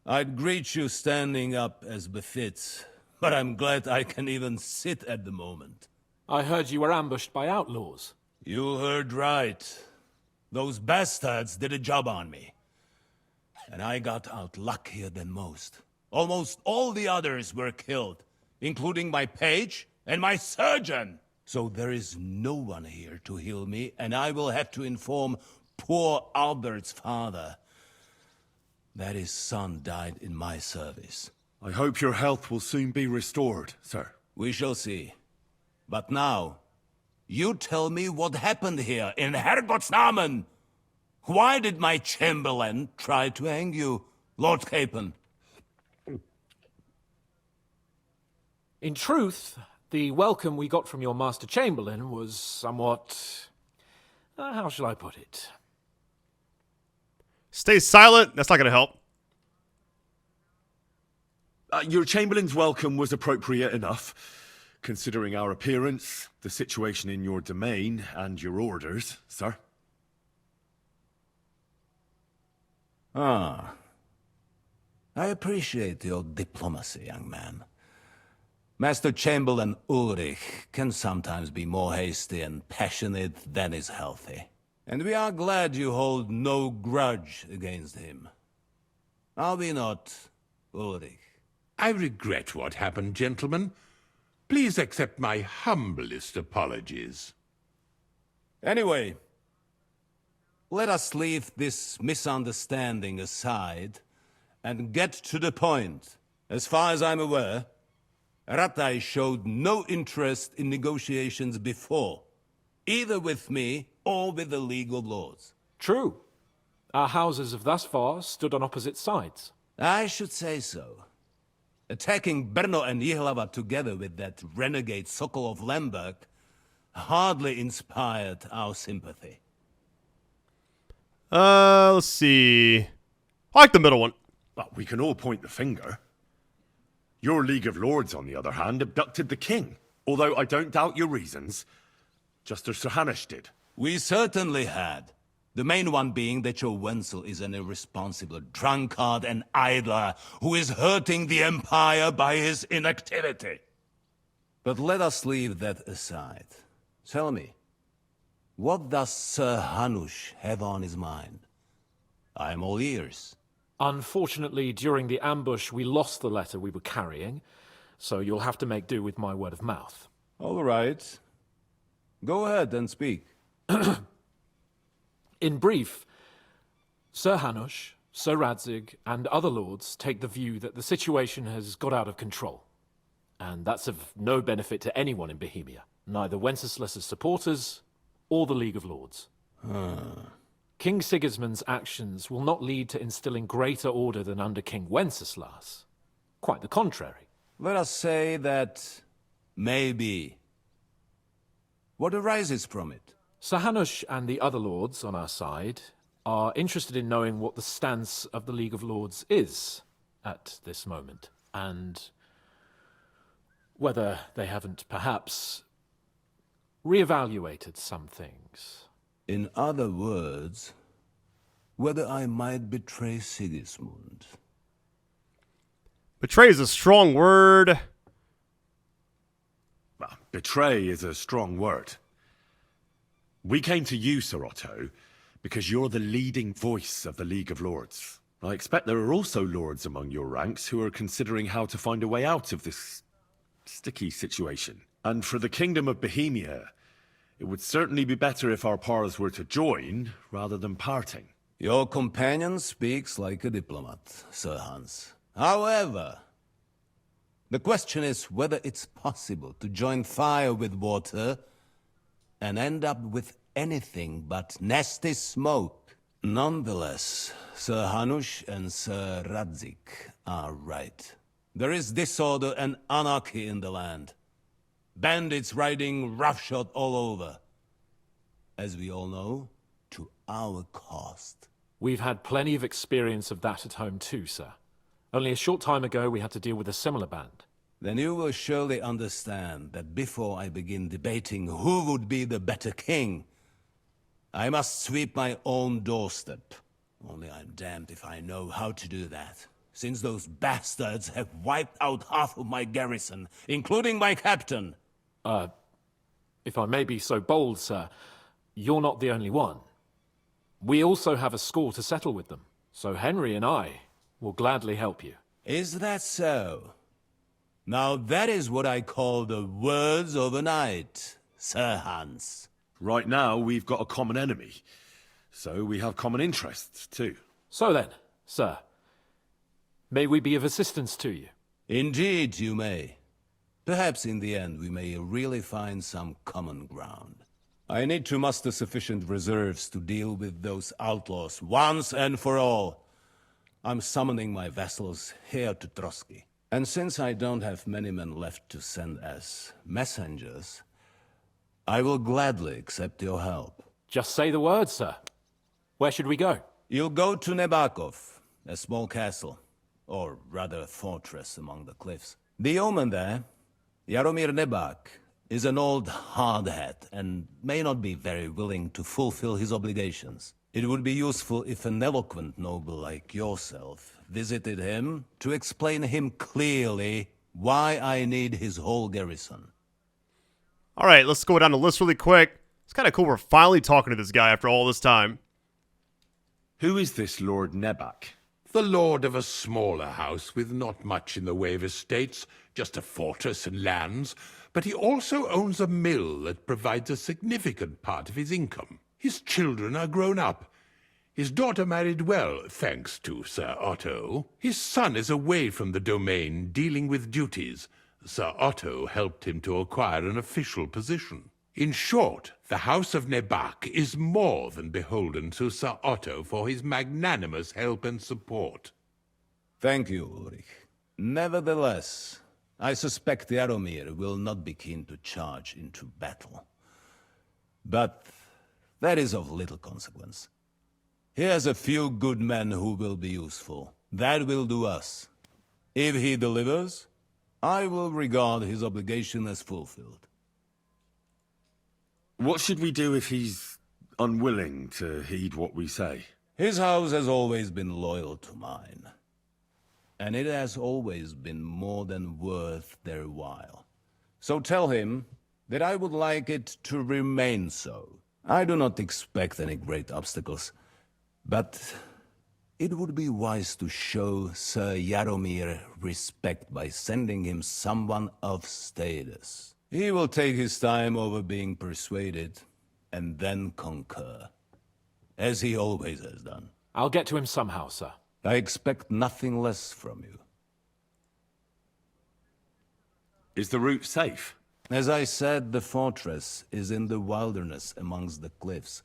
I'd greet you standing up as befits, but I'm glad I can even sit at the moment. I heard you were ambushed by outlaws. You heard right. Those bastards did a job on me. And I got out luckier than most. Almost all the others were killed, including my page and my surgeon. So there is no one here to heal me, and I will have to inform poor Albert's father that his son died in my service. I hope your health will soon be restored, sir. We shall see. But now, you tell me what happened here in Herrgottsnamen. Why did my chamberlain try to hang you, Lord Capon? In truth, the welcome we got from your Master Chamberlain was somewhat... how shall I put it? Stay silent. That's not going to help. Your Chamberlain's welcome was appropriate enough, considering our appearance, the situation in your domain, and your orders, sir. I appreciate your diplomacy, young man. Master Chamberlain Ulrich can sometimes be more hasty and passionate than is healthy. And we are glad you hold no grudge against him. Are we not, Ulrich? I regret what happened, gentlemen. Please accept my humblest apologies. Anyway, let us leave this misunderstanding aside and get to the point. As far as I'm aware, Ratai showed no interest in negotiations before, either with me or with the League of Lords. True. Our houses have thus far stood on opposite sides. I should say so. Attacking Brno and Jihlava together with that renegade Sokol of Lemberg hardly inspired our sympathy. Let's see. I like the middle one. Well, we can all point the finger. Your League of Lords, on the other hand, abducted the king. Although I don't doubt your reasons, just as Sir Hanush did. We certainly had. The main one being that your Wenzel is an irresponsible drunkard and idler who is hurting the Empire by his inactivity. But let us leave that aside. Tell me, what does Sir Hanush have on his mind? I am all ears. Unfortunately, during the ambush, we lost the letter we were carrying, so you'll have to make do with my word of mouth. All right. Go ahead and speak. In brief, Sir Hanush, Sir Radzig, and other lords take the view that the situation has got out of control. And that's of no benefit to anyone in Bohemia, neither Wenceslas's supporters or the League of Lords. King Sigismund's actions will not lead to instilling greater order than under King Wenceslas. Quite the contrary. Let us say that maybe. What arises from it? Sir Hanush and the other lords on our side are interested in knowing what the stance of the League of Lords is at this moment, and whether they haven't perhaps reevaluated some things. In other words, whether I might betray Sigismund. Betray is a strong word. Well, betray is a strong word. We came to you, Sir Otto, because you're the leading voice of the League of Lords. I expect there are also lords among your ranks who are considering how to find a way out of this sticky situation. And for the Kingdom of Bohemia, it would certainly be better if our paths were to join, rather than parting. Your companion speaks like a diplomat, Sir Hans. However, the question is whether it's possible to join fire with water and end up with anything but nasty smoke. Nonetheless, Sir Hanush and Sir Radzik are right. There is disorder and anarchy in the land. Bandits riding roughshod all over. As we all know, to our cost. We've had plenty of experience of that at home too, sir. Only a short time ago we had to deal with a similar band. Then you will surely understand that before I begin debating who would be the better king, I must sweep my own doorstep. Only I'm damned if I know how to do that, since those bastards have wiped out half of my garrison, including my captain. If I may be so bold, sir, you're not the only one. We also have a score to settle with them, so Henry and I will gladly help you. Is that so? Now that is what I call the words of a knight, Sir Hans. Right now, we've got a common enemy, so we have common interests too. So then, sir, may we be of assistance to you? Indeed you may. Perhaps in the end we may really find some common ground. I need to muster sufficient reserves to deal with those outlaws once and for all. I'm summoning my vassals here to Trotsky. And since I don't have many men left to send as messengers, I will gladly accept your help. Just say the word, sir. Where should we go? You'll go to Nebakov, a small castle, or rather a fortress among the cliffs. The yeoman there, Jaromir Nebak, is an old hardhat and may not be very willing to fulfill his obligations. It would be useful if an eloquent noble like yourself visited him to explain him clearly why I need his whole garrison. All right, let's go down the list really quick. It's kind of cool we're finally talking to this guy after all this time. Who is this Lord Nebak? The lord of a smaller house with not much in the way of estates, just a fortress and lands, but he also owns a mill that provides a significant part of his income. His children are grown up. His daughter married well, thanks to Sir Otto. His son is away from the domain, dealing with duties. Sir Otto helped him to acquire an official position. In short, the House of Nebak is more than beholden to Sir Otto for his magnanimous help and support. Thank you, Ulrich. Nevertheless, I suspect Jaromir will not be keen to charge into battle. But that is of little consequence. He has a few good men who will be useful. That will do us. If he delivers, I will regard his obligation as fulfilled. What should we do if he's unwilling to heed what we say? His house has always been loyal to mine. And it has always been more than worth their while. So tell him that I would like it to remain so. I do not expect any great obstacles, but it would be wise to show Sir Jaromir respect by sending him someone of status. He will take his time over being persuaded, and then concur, as he always has done. I'll get to him somehow, sir. I expect nothing less from you. Is the route safe? As I said, the fortress is in the wilderness amongst the cliffs.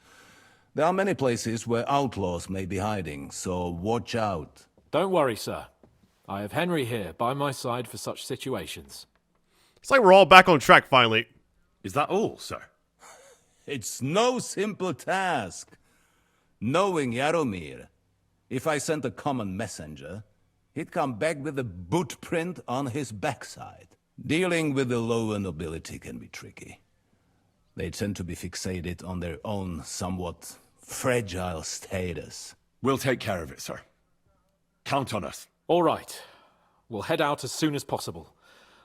There are many places where outlaws may be hiding, so watch out. Don't worry, sir. I have Henry here by my side for such situations. It's like we're all back on track finally. Is that all, sir? It's no simple task. Knowing Jaromir, if I sent a common messenger, he'd come back with a boot print on his backside. Dealing with the lower nobility can be tricky. They tend to be fixated on their own somewhat fragile status. We'll take care of it, sir. Count on us. All right. We'll head out as soon as possible.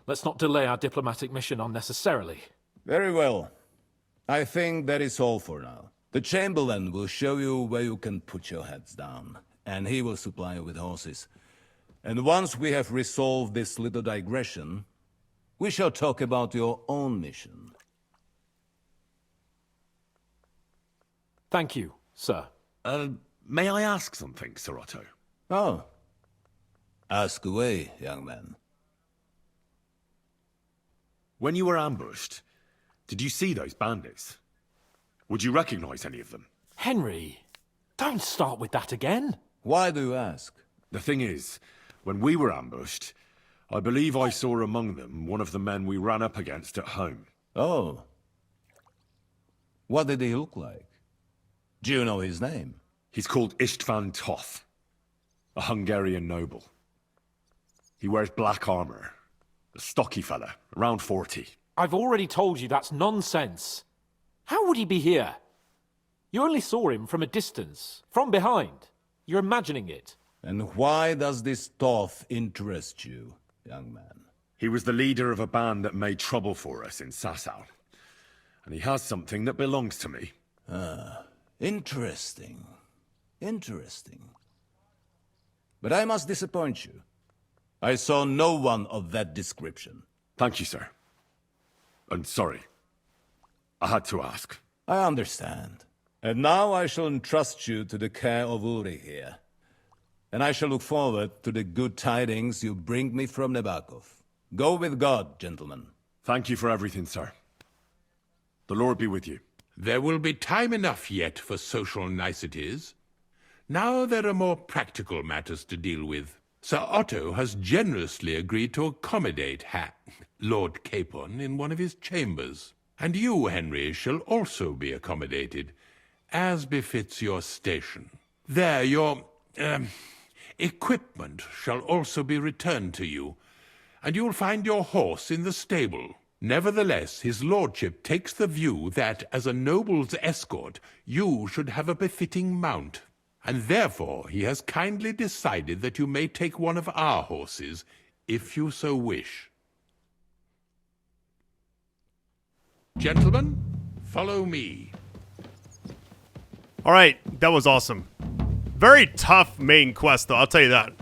Let's not delay our diplomatic mission unnecessarily. Very well. I think that is all for now. The Chamberlain will show you where you can put your heads down, and he will supply you with horses. And once we have resolved this little digression, We shall talk about your own mission. Thank you, sir. May I ask something, Sir Otto? Oh. Ask away, young man. When you were ambushed, did you see those bandits? Would you recognize any of them? Henry, don't start with that again. Why do you ask? The thing is, when we were ambushed, I believe I saw among them one of the men we ran up against at home. Oh. What did he look like? Do you know his name? He's called Istvan Toth, a Hungarian noble. He wears black armor. A stocky fella, around 40. I've already told you that's nonsense. How would he be here? You only saw him from a distance, from behind. You're imagining it. And why does this Toth interest you, young man? He was the leader of a band that made trouble for us in Sasau. And he has something that belongs to me. Ah, interesting. Interesting. But I must disappoint you. I saw no one of that description. Thank you, sir. And sorry. I had to ask. I understand. And now I shall entrust you to the care of Uri here. And I shall look forward to the good tidings you bring me from Nebakov. Go with God, gentlemen. Thank you for everything, sir. The Lord be with you. There will be time enough yet for social niceties. Now there are more practical matters to deal with. Sir Otto has generously agreed to accommodate Lord Capon in one of his chambers. And you, Henry, shall also be accommodated, as befits your station. There, your, equipment shall also be returned to you, and you'll find your horse in the stable. Nevertheless, his lordship takes the view that, as a noble's escort, you should have a befitting mount. And therefore he has kindly decided that you may take one of our horses, if you so wish. Gentlemen, follow me. All right, that was awesome. Very tough main quest, though, I'll tell you that.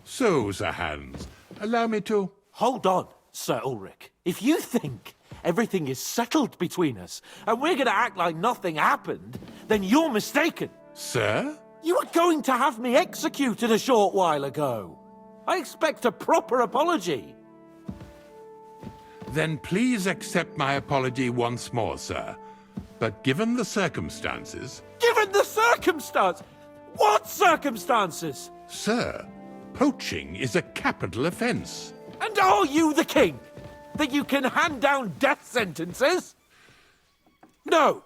So, Sir Hans, allow me to... Hold on, Sir Ulrich. If you think everything is settled between us, and we're going to act like nothing happened, then you're mistaken. Sir? You were going to have me executed a short while ago. I expect a proper apology. Then please accept my apology once more, sir. But given the circumstances... Given the circumstance? What circumstances? Sir, poaching is a capital offence. And are you the king? That you can hand down death sentences? No,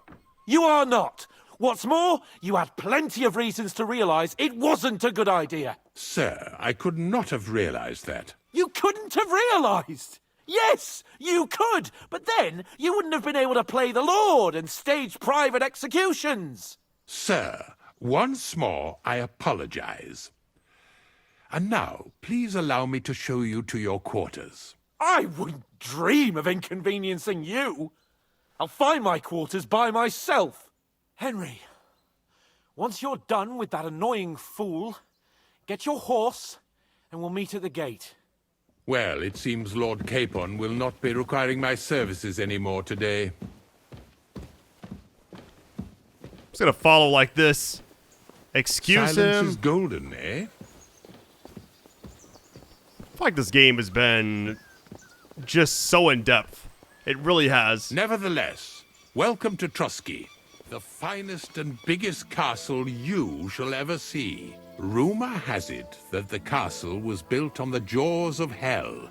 you are not. What's more, you had plenty of reasons to realise it wasn't a good idea. Sir, I could not have realised that. You couldn't have realised? Yes, you could, but then you wouldn't have been able to play the Lord and stage private executions. Sir, once more I apologise. And now, please allow me to show you to your quarters. I wouldn't dream of inconveniencing you. I'll find my quarters by myself. Henry, once you're done with that annoying fool, get your horse and we'll meet at the gate. Well, it seems Lord Capon will not be requiring my services anymore today. Just gonna follow like this. Excuse Silence him. is golden, eh? I feel like this game has been just so in-depth. It really has. Nevertheless, welcome to Trotsky, the finest and biggest castle you shall ever see. Rumor has it that the castle was built on the jaws of hell,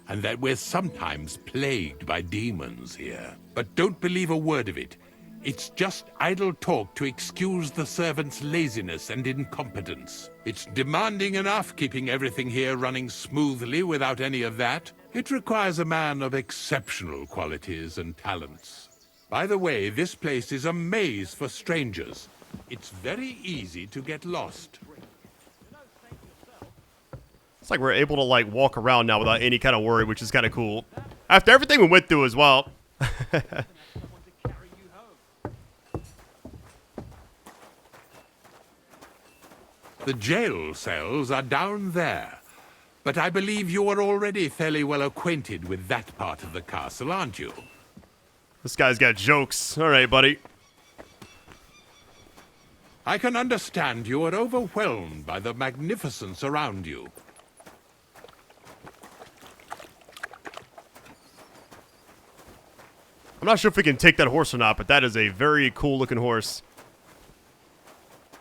and that we're sometimes plagued by demons here. But don't believe a word of it. It's just idle talk to excuse the servants' laziness and incompetence. It's demanding enough keeping everything here running smoothly without any of that. It requires a man of exceptional qualities and talents. By the way, this place is a maze for strangers. It's very easy to get lost. It's like we're able to like walk around now without any kind of worry, which is kind of cool. After everything we went through as well. The jail cells are down there, But I believe you are already fairly well acquainted with that part of the castle, aren't you? This guy's got jokes. All right, buddy. I can understand you are overwhelmed by the magnificence around you. I'm not sure if we can take that horse or not, but that is a very cool-looking horse.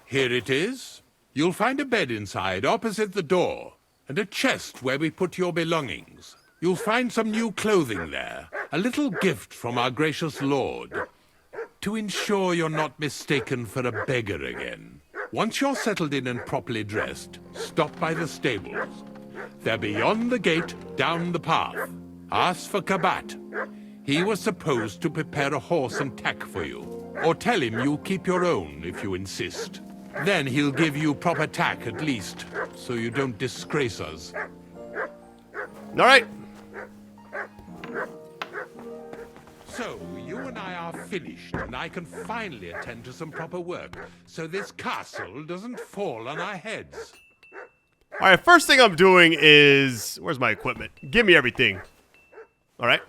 Here it is. You'll find a bed inside, opposite the door, and a chest where we put your belongings. You'll find some new clothing there, a little gift from our gracious lord, to ensure you're not mistaken for a beggar again. Once you're settled in and properly dressed, stop by the stables. They're beyond the gate, down the path. Ask for Kabat. He was supposed to prepare a horse and tack for you, or tell him you'll keep your own if you insist. Then he'll give you proper tack at least, so you don't disgrace us. All right. So, you and I are finished, and I can finally attend to some proper work, so this castle doesn't fall on our heads. All right, first thing I'm doing is... Where's my equipment? Give me everything. All right.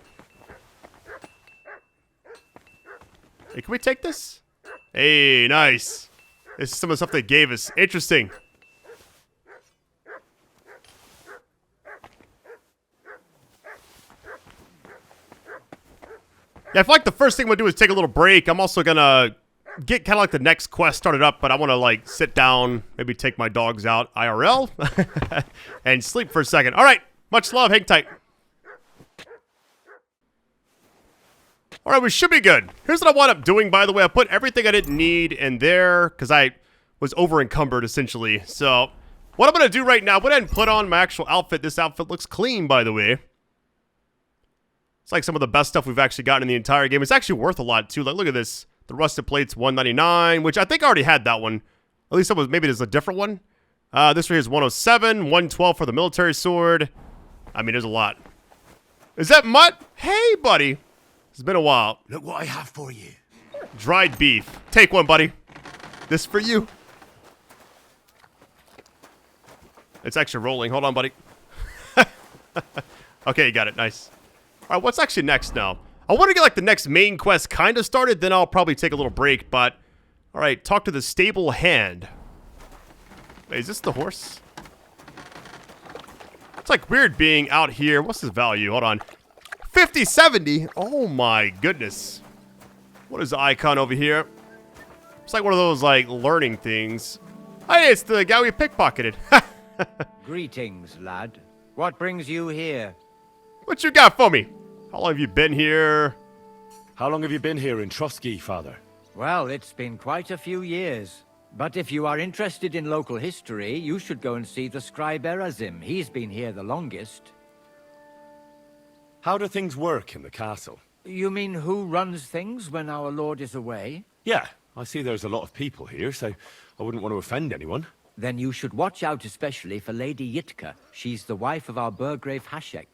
Hey, can we take this? Hey, nice. This is some of the stuff they gave us. Interesting. Yeah, I feel like the first thing I'm going to do is take a little break. I'm also going to get kind of like the next quest started up, but I want to like sit down, maybe take my dogs out IRL, and sleep for a second. All right, much love. Hang tight. All right, we should be good. Here's what I wound up doing, by the way. I put everything I didn't need in there because I was over-encumbered, essentially. So what I'm going to do right now, I'm going to go ahead and put on my actual outfit. This outfit looks clean, by the way. It's like some of the best stuff we've actually gotten in the entire game. It's actually worth a lot, too. Like, look at this. The rusted plate's $199, which I think I already had that one. At least it was, maybe there's a different one. This right here is $107, $112 for the military sword. I mean, there's a lot. Is that Mutt? Hey, buddy. It's been a while. Look what I have for you. Dried beef. Take one, buddy. This for you. It's actually rolling. Hold on, buddy. Okay, you got it. Nice. All right, what's actually next now? I want to get like the next main quest kind of started, then I'll probably take a little break, but... All right, talk to the stable hand. Wait, is this the horse? It's like weird being out here. What's his value? Hold on. 50, 70. Oh my goodness. What is the icon over here? It's like one of those like learning things. Hey, it's the guy we pickpocketed. Greetings, lad. What brings you here? What you got for me? How long have you been here? How long have you been here in Trotsky, Father? Well, it's been quite a few years. But if you are interested in local history, you should go and see the scribe Erazim. He's been here the longest. How do things work in the castle? You mean who runs things when our lord is away? Yeah, I see there's a lot of people here, so I wouldn't want to offend anyone. Then you should watch out especially for Lady Yitka. She's the wife of our Burgrave Hashek.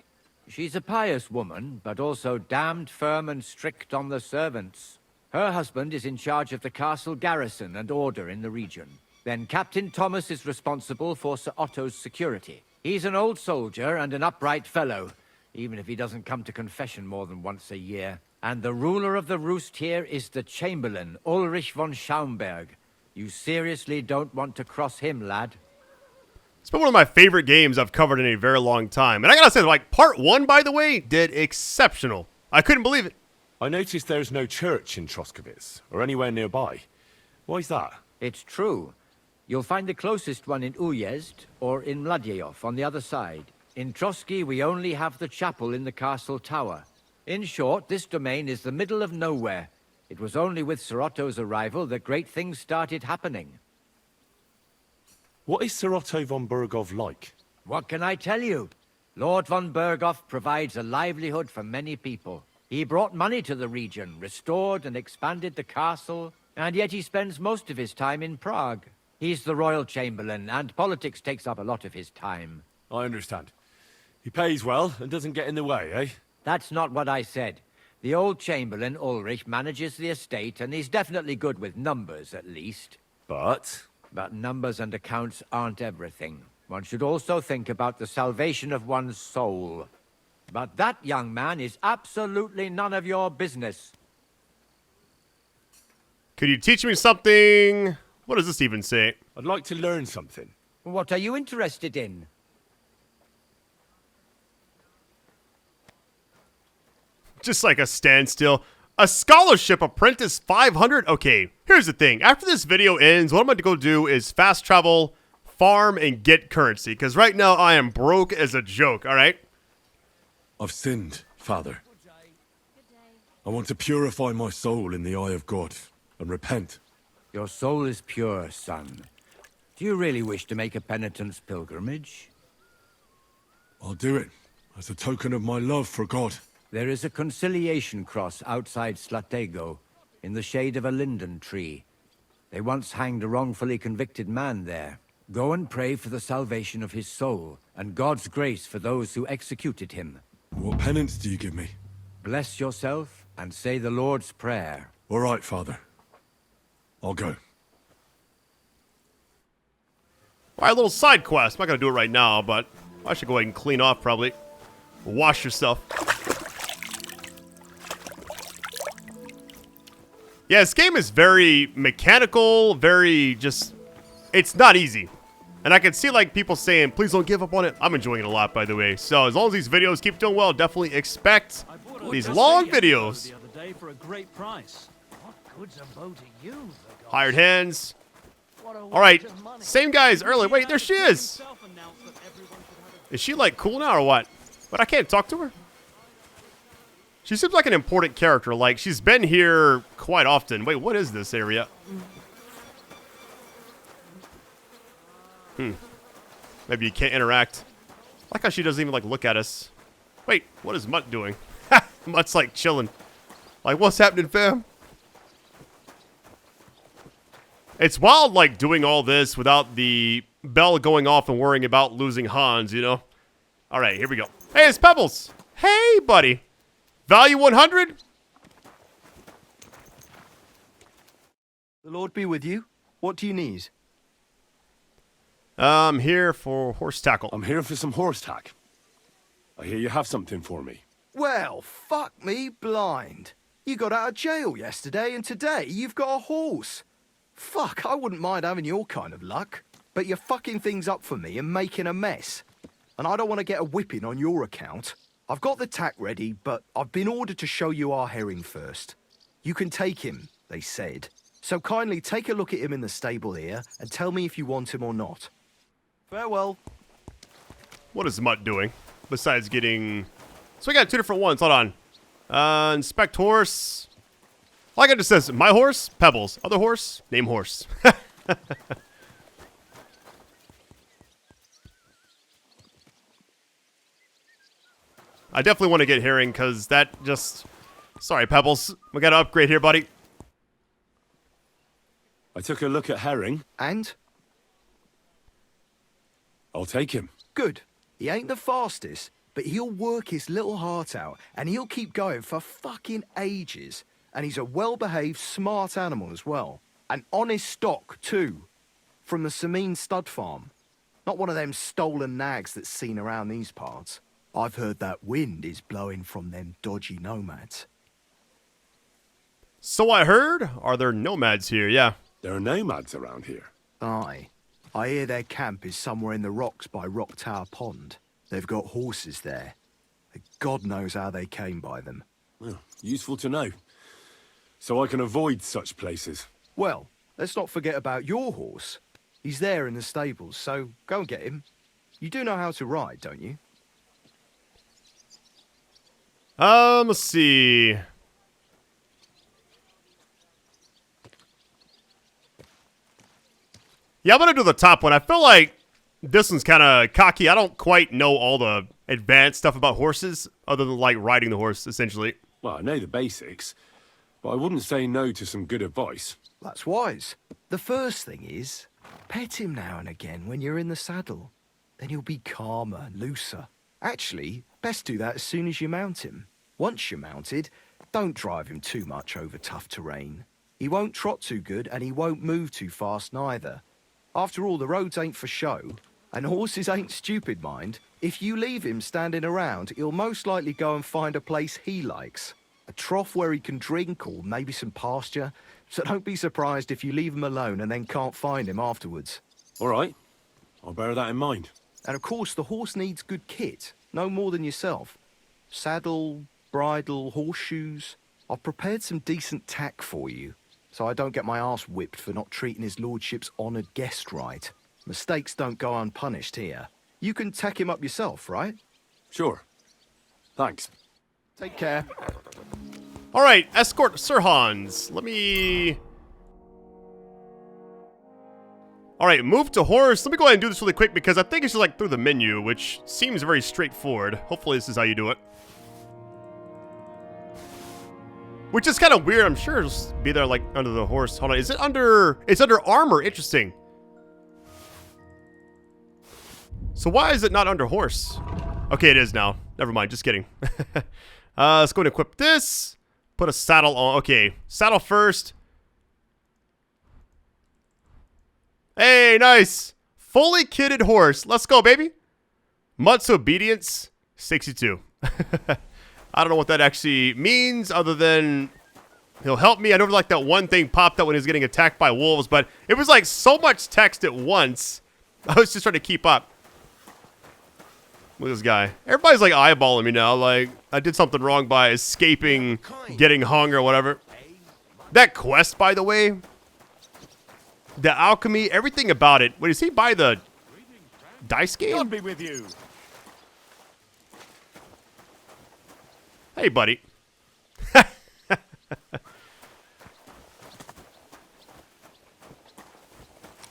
She's a pious woman, but also damned firm and strict on the servants. Her husband is in charge of the castle garrison and order in the region. Then Captain Thomas is responsible for Sir Otto's security. He's an old soldier and an upright fellow, even if he doesn't come to confession more than once a year. And the ruler of the roost here is the Chamberlain, Ulrich von Schaumburg. You seriously don't want to cross him, lad. It's been one of my favorite games I've covered in a very long time. And I gotta say, like, part 1, by the way, did exceptional. I couldn't believe it. I noticed there's no church in Troskowitz, or anywhere nearby. Why is that? It's true. You'll find the closest one in Uyezd, or in Mladyeyov on the other side. In Trotsky, we only have the chapel in the castle tower. In short, this domain is the middle of nowhere. It was only with Sir Otto's arrival that great things started happening. What is Sir Otto von Berghoff like? What can I tell you? Lord von Berghoff provides a livelihood for many people. He brought money to the region, restored and expanded the castle, and yet he spends most of his time in Prague. He's the royal chamberlain, and politics takes up a lot of his time. I understand. He pays well and doesn't get in the way, eh? That's not what I said. The old chamberlain, Ulrich, manages the estate, and he's definitely good with numbers, at least. But numbers and accounts aren't everything. one should also think about the salvation of one's soul. But that, young man, is absolutely none of your business. Could you teach me something? What does this even say? I'd like to learn something. What are you interested in? Just like a standstill. A scholarship apprentice 500? Okay, here's the thing. After this video ends, what I'm going to go do is fast travel, farm, and get currency. Because right now I am broke as a joke, alright? I've sinned, Father. I want to purify my soul in the eye of God and repent. Your soul is pure, son. Do you really wish to make a penitence pilgrimage? I'll do it as a token of my love for God. There is a conciliation cross outside Slatego, in the shade of a linden tree. They once hanged a wrongfully convicted man there. Go and pray for the salvation of his soul, and God's grace for those who executed him. What penance do you give me? Bless yourself, and say the Lord's Prayer. All right, Father. I'll go. Alright, a little side quest. I'm not going to do it right now, but I should go ahead and clean off, probably. Wash yourself. Yeah, this game is very mechanical, very just... It's not easy. And I can see, like, people saying, please don't give up on it. I'm enjoying it a lot, by the way. So, as long as these videos keep doing well, definitely expect these long videos. The other day for a great price. What good's a bow to you? Hired hands. Alright, same guy as earlier. Wait, there she is. Is she, like, cool now or what? But I can't talk to her. She seems like an important character. Like, she's been here quite often. Wait, what is this area? Maybe you can't interact. I like how she doesn't even, like, look at us. Wait, what is Mutt doing? Mutt's, like, chilling. Like, what's happening, fam? It's wild, like, doing all this without the bell going off and worrying about losing Hans, you know? All right, here we go. Hey, it's Pebbles. Hey, buddy. Value 100? The Lord be with you. What do you need? I'm here for horse tackle. I'm here for some horse tack. I hear you have something for me. Well, fuck me blind. You got out of jail yesterday, and today you've got a horse. Fuck, I wouldn't mind having your kind of luck. But you're fucking things up for me and making a mess. And I don't want to get a whipping on your account. I've got the tack ready, but I've been ordered to show you our herring first. You can take him, they said. So kindly take a look at him in the stable here and tell me if you want him or not. Farewell. What is Mutt doing besides getting... So we got two different ones. Hold on. Inspect horse. Like it just says, my horse, Pebbles. Other horse, name horse. I definitely want to get herring because that just... Sorry, Pebbles. We got to upgrade here, buddy. I took a look at herring. And? I'll take him. Good. He ain't the fastest, but he'll work his little heart out, and he'll keep going for fucking ages. And he's a well-behaved, smart animal as well. An honest stock, too. From the Sameen stud farm. Not one of them stolen nags that's seen around these parts. I've heard that wind is blowing from them dodgy nomads. So I heard. Are there nomads here? Yeah. There are nomads around here. Aye. I hear their camp is somewhere in the rocks by Rock Tower Pond. They've got horses there. God knows how they came by them. Well, useful to know. So I can avoid such places. Well, let's not forget about your horse. He's there in the stables, so go and get him. You do know how to ride, don't you? Let's see. Yeah, I'm gonna do the top one. I feel like this one's kind of cocky. I don't quite know all the advanced stuff about horses, other than, like, riding the horse, essentially. Well, I know the basics, but I wouldn't say no to some good advice. That's wise. The first thing is, pet him now and again when you're in the saddle. Then he'll be calmer, looser. Actually, best do that as soon as you mount him. Once you're mounted, don't drive him too much over tough terrain. He won't trot too good, and he won't move too fast neither. After all, the roads ain't for show, And horses ain't stupid, mind. If you leave him standing around, he'll most likely go and find a place he likes. A trough where he can drink or maybe some pasture. So don't be surprised if you leave him alone and then can't find him afterwards. All right. I'll bear that in mind. And of course, the horse needs good kit. No more than yourself. Saddle, bridle, horseshoes. I've prepared some decent tack for you, so I don't get my arse whipped for not treating his lordship's honoured guest right. Mistakes don't go unpunished here. You can tack him up yourself, right? Sure. Thanks. Take care. All right, escort Sir Hans. Let me... All right, move to horse. Let me go ahead and do this really quick because I think it's just like through the menu, which seems very straightforward. Hopefully this is how you do it. Which is kind of weird. I'm sure it'll just be there like under the horse. Hold on, is it under... It's under armor. Interesting. So why is it not under horse? Okay, it is now. Never mind, just kidding. Let's go and equip this. Put a saddle on. Okay, saddle first. Hey, nice. Fully kitted horse. Let's go, baby. Mutt's obedience, 62. I don't know what that actually means other than he'll help me. I know like that one thing popped up when he was getting attacked by wolves, but it was like so much text at once. I was just trying to keep up. Look at this guy. Everybody's like eyeballing me now. Like I did something wrong by escaping, getting hung or whatever. That quest, by the way, the alchemy, everything about it. Wait, is he by the dice game? God be with you. Hey, buddy.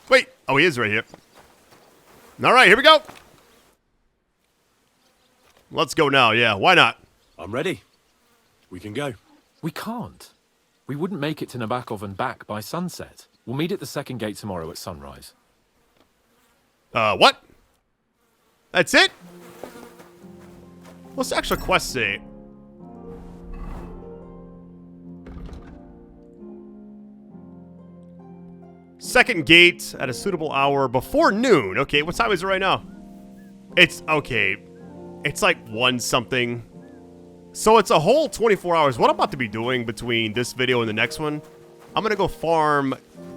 Wait. Oh, he is right here. All right, here we go. Let's go now. Yeah, why not? I'm ready. We can go. We can't. We wouldn't make it to Nabokov and back by sunset. We'll meet at the second gate tomorrow at sunrise. What? That's it? What's the actual quest say? Second gate at a suitable hour before noon. Okay, what time is it right now? It's, okay. It's like 1 something. So it's a whole 24 hours. What I'm about to be doing between this video and the next one, I'm going to go farm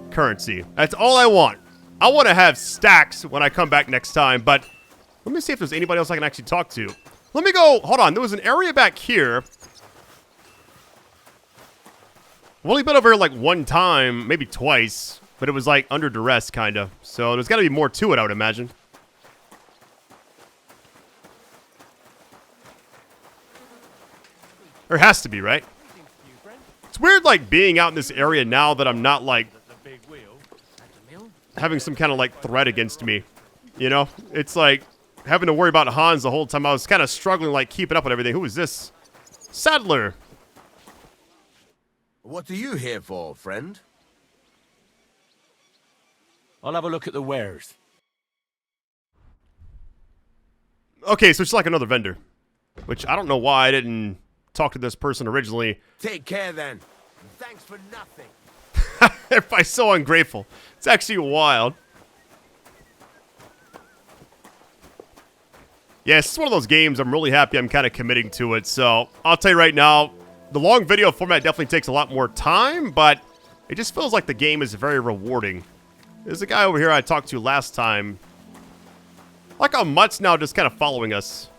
currency. That's all I want. I want to have stacks when I come back next time, but let me see if there's anybody else I can actually talk to. Let me go, hold on. There was an area back here. I've only been over here like 1 time, maybe twice, but it was like under duress, kind of. So there's got to be more to it, I would imagine. There has to be, right? It's weird, like, being out in this area now that I'm not, like, having some kind of, like, threat against me. You know? It's like having to worry about Hans the whole time. I was kind of struggling, like, keeping up with everything. Who is this? Saddler. What are you here for, friend? I'll have a look at the wares. Okay, so it's like another vendor. Which I don't know why I didn't talk to this person originally. Take care then. Thanks for nothing. Everybody's so ungrateful. It's actually wild. Yeah, it's one of those games I'm really happy I'm kind of committing to it. So I'll tell you right now, the long video format definitely takes a lot more time, but it just feels like the game is very rewarding. There's a guy over here I talked to last time. Like how Mutt's now just kind of following us.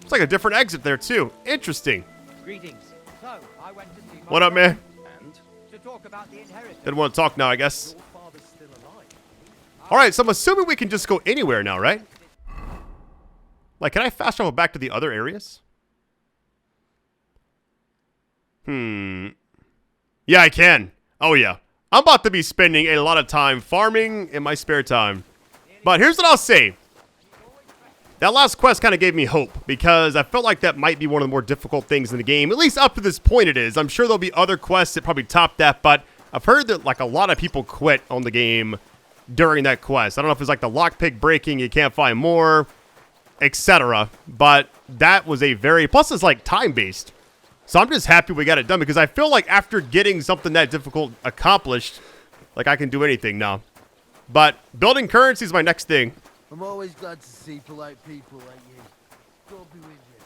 It's like a different exit there too. Interesting. Greetings. So, I went to see What up, man? to talk about the inheritance. Didn't want to talk now, I guess. Alright, so I'm assuming we can just go anywhere now, right? Like, can I fast travel back to the other areas? Yeah, I can. Oh, yeah. I'm about to be spending a lot of time farming in my spare time. But here's what I'll say. That last quest kind of gave me hope, because I felt like that might be one of the more difficult things in the game. At least up to this point it is. I'm sure there'll be other quests that probably top that, but I've heard that like a lot of people quit on the game during that quest. I don't know if it's like the lockpick breaking, you can't find more, etc. But that was a very... Plus it's like time-based. So I'm just happy we got it done, because I feel like after getting something that difficult accomplished, like I can do anything now. But building currency is my next thing. I'm always glad to see polite people like you. God be with you.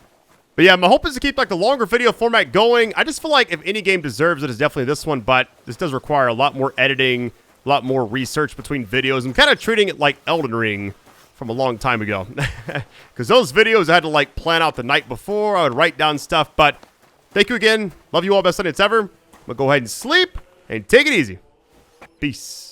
But yeah, my hope is to keep like the longer video format going. I just feel like if any game deserves it, it's definitely this one, but this does require a lot more editing, a lot more research between videos. I'm kind of treating it like Elden Ring from a long time ago. Because those videos I had to like plan out the night before. I would write down stuff, but thank you again. Love you all. Best nights ever. I'm going to go ahead and sleep and take it easy. Peace.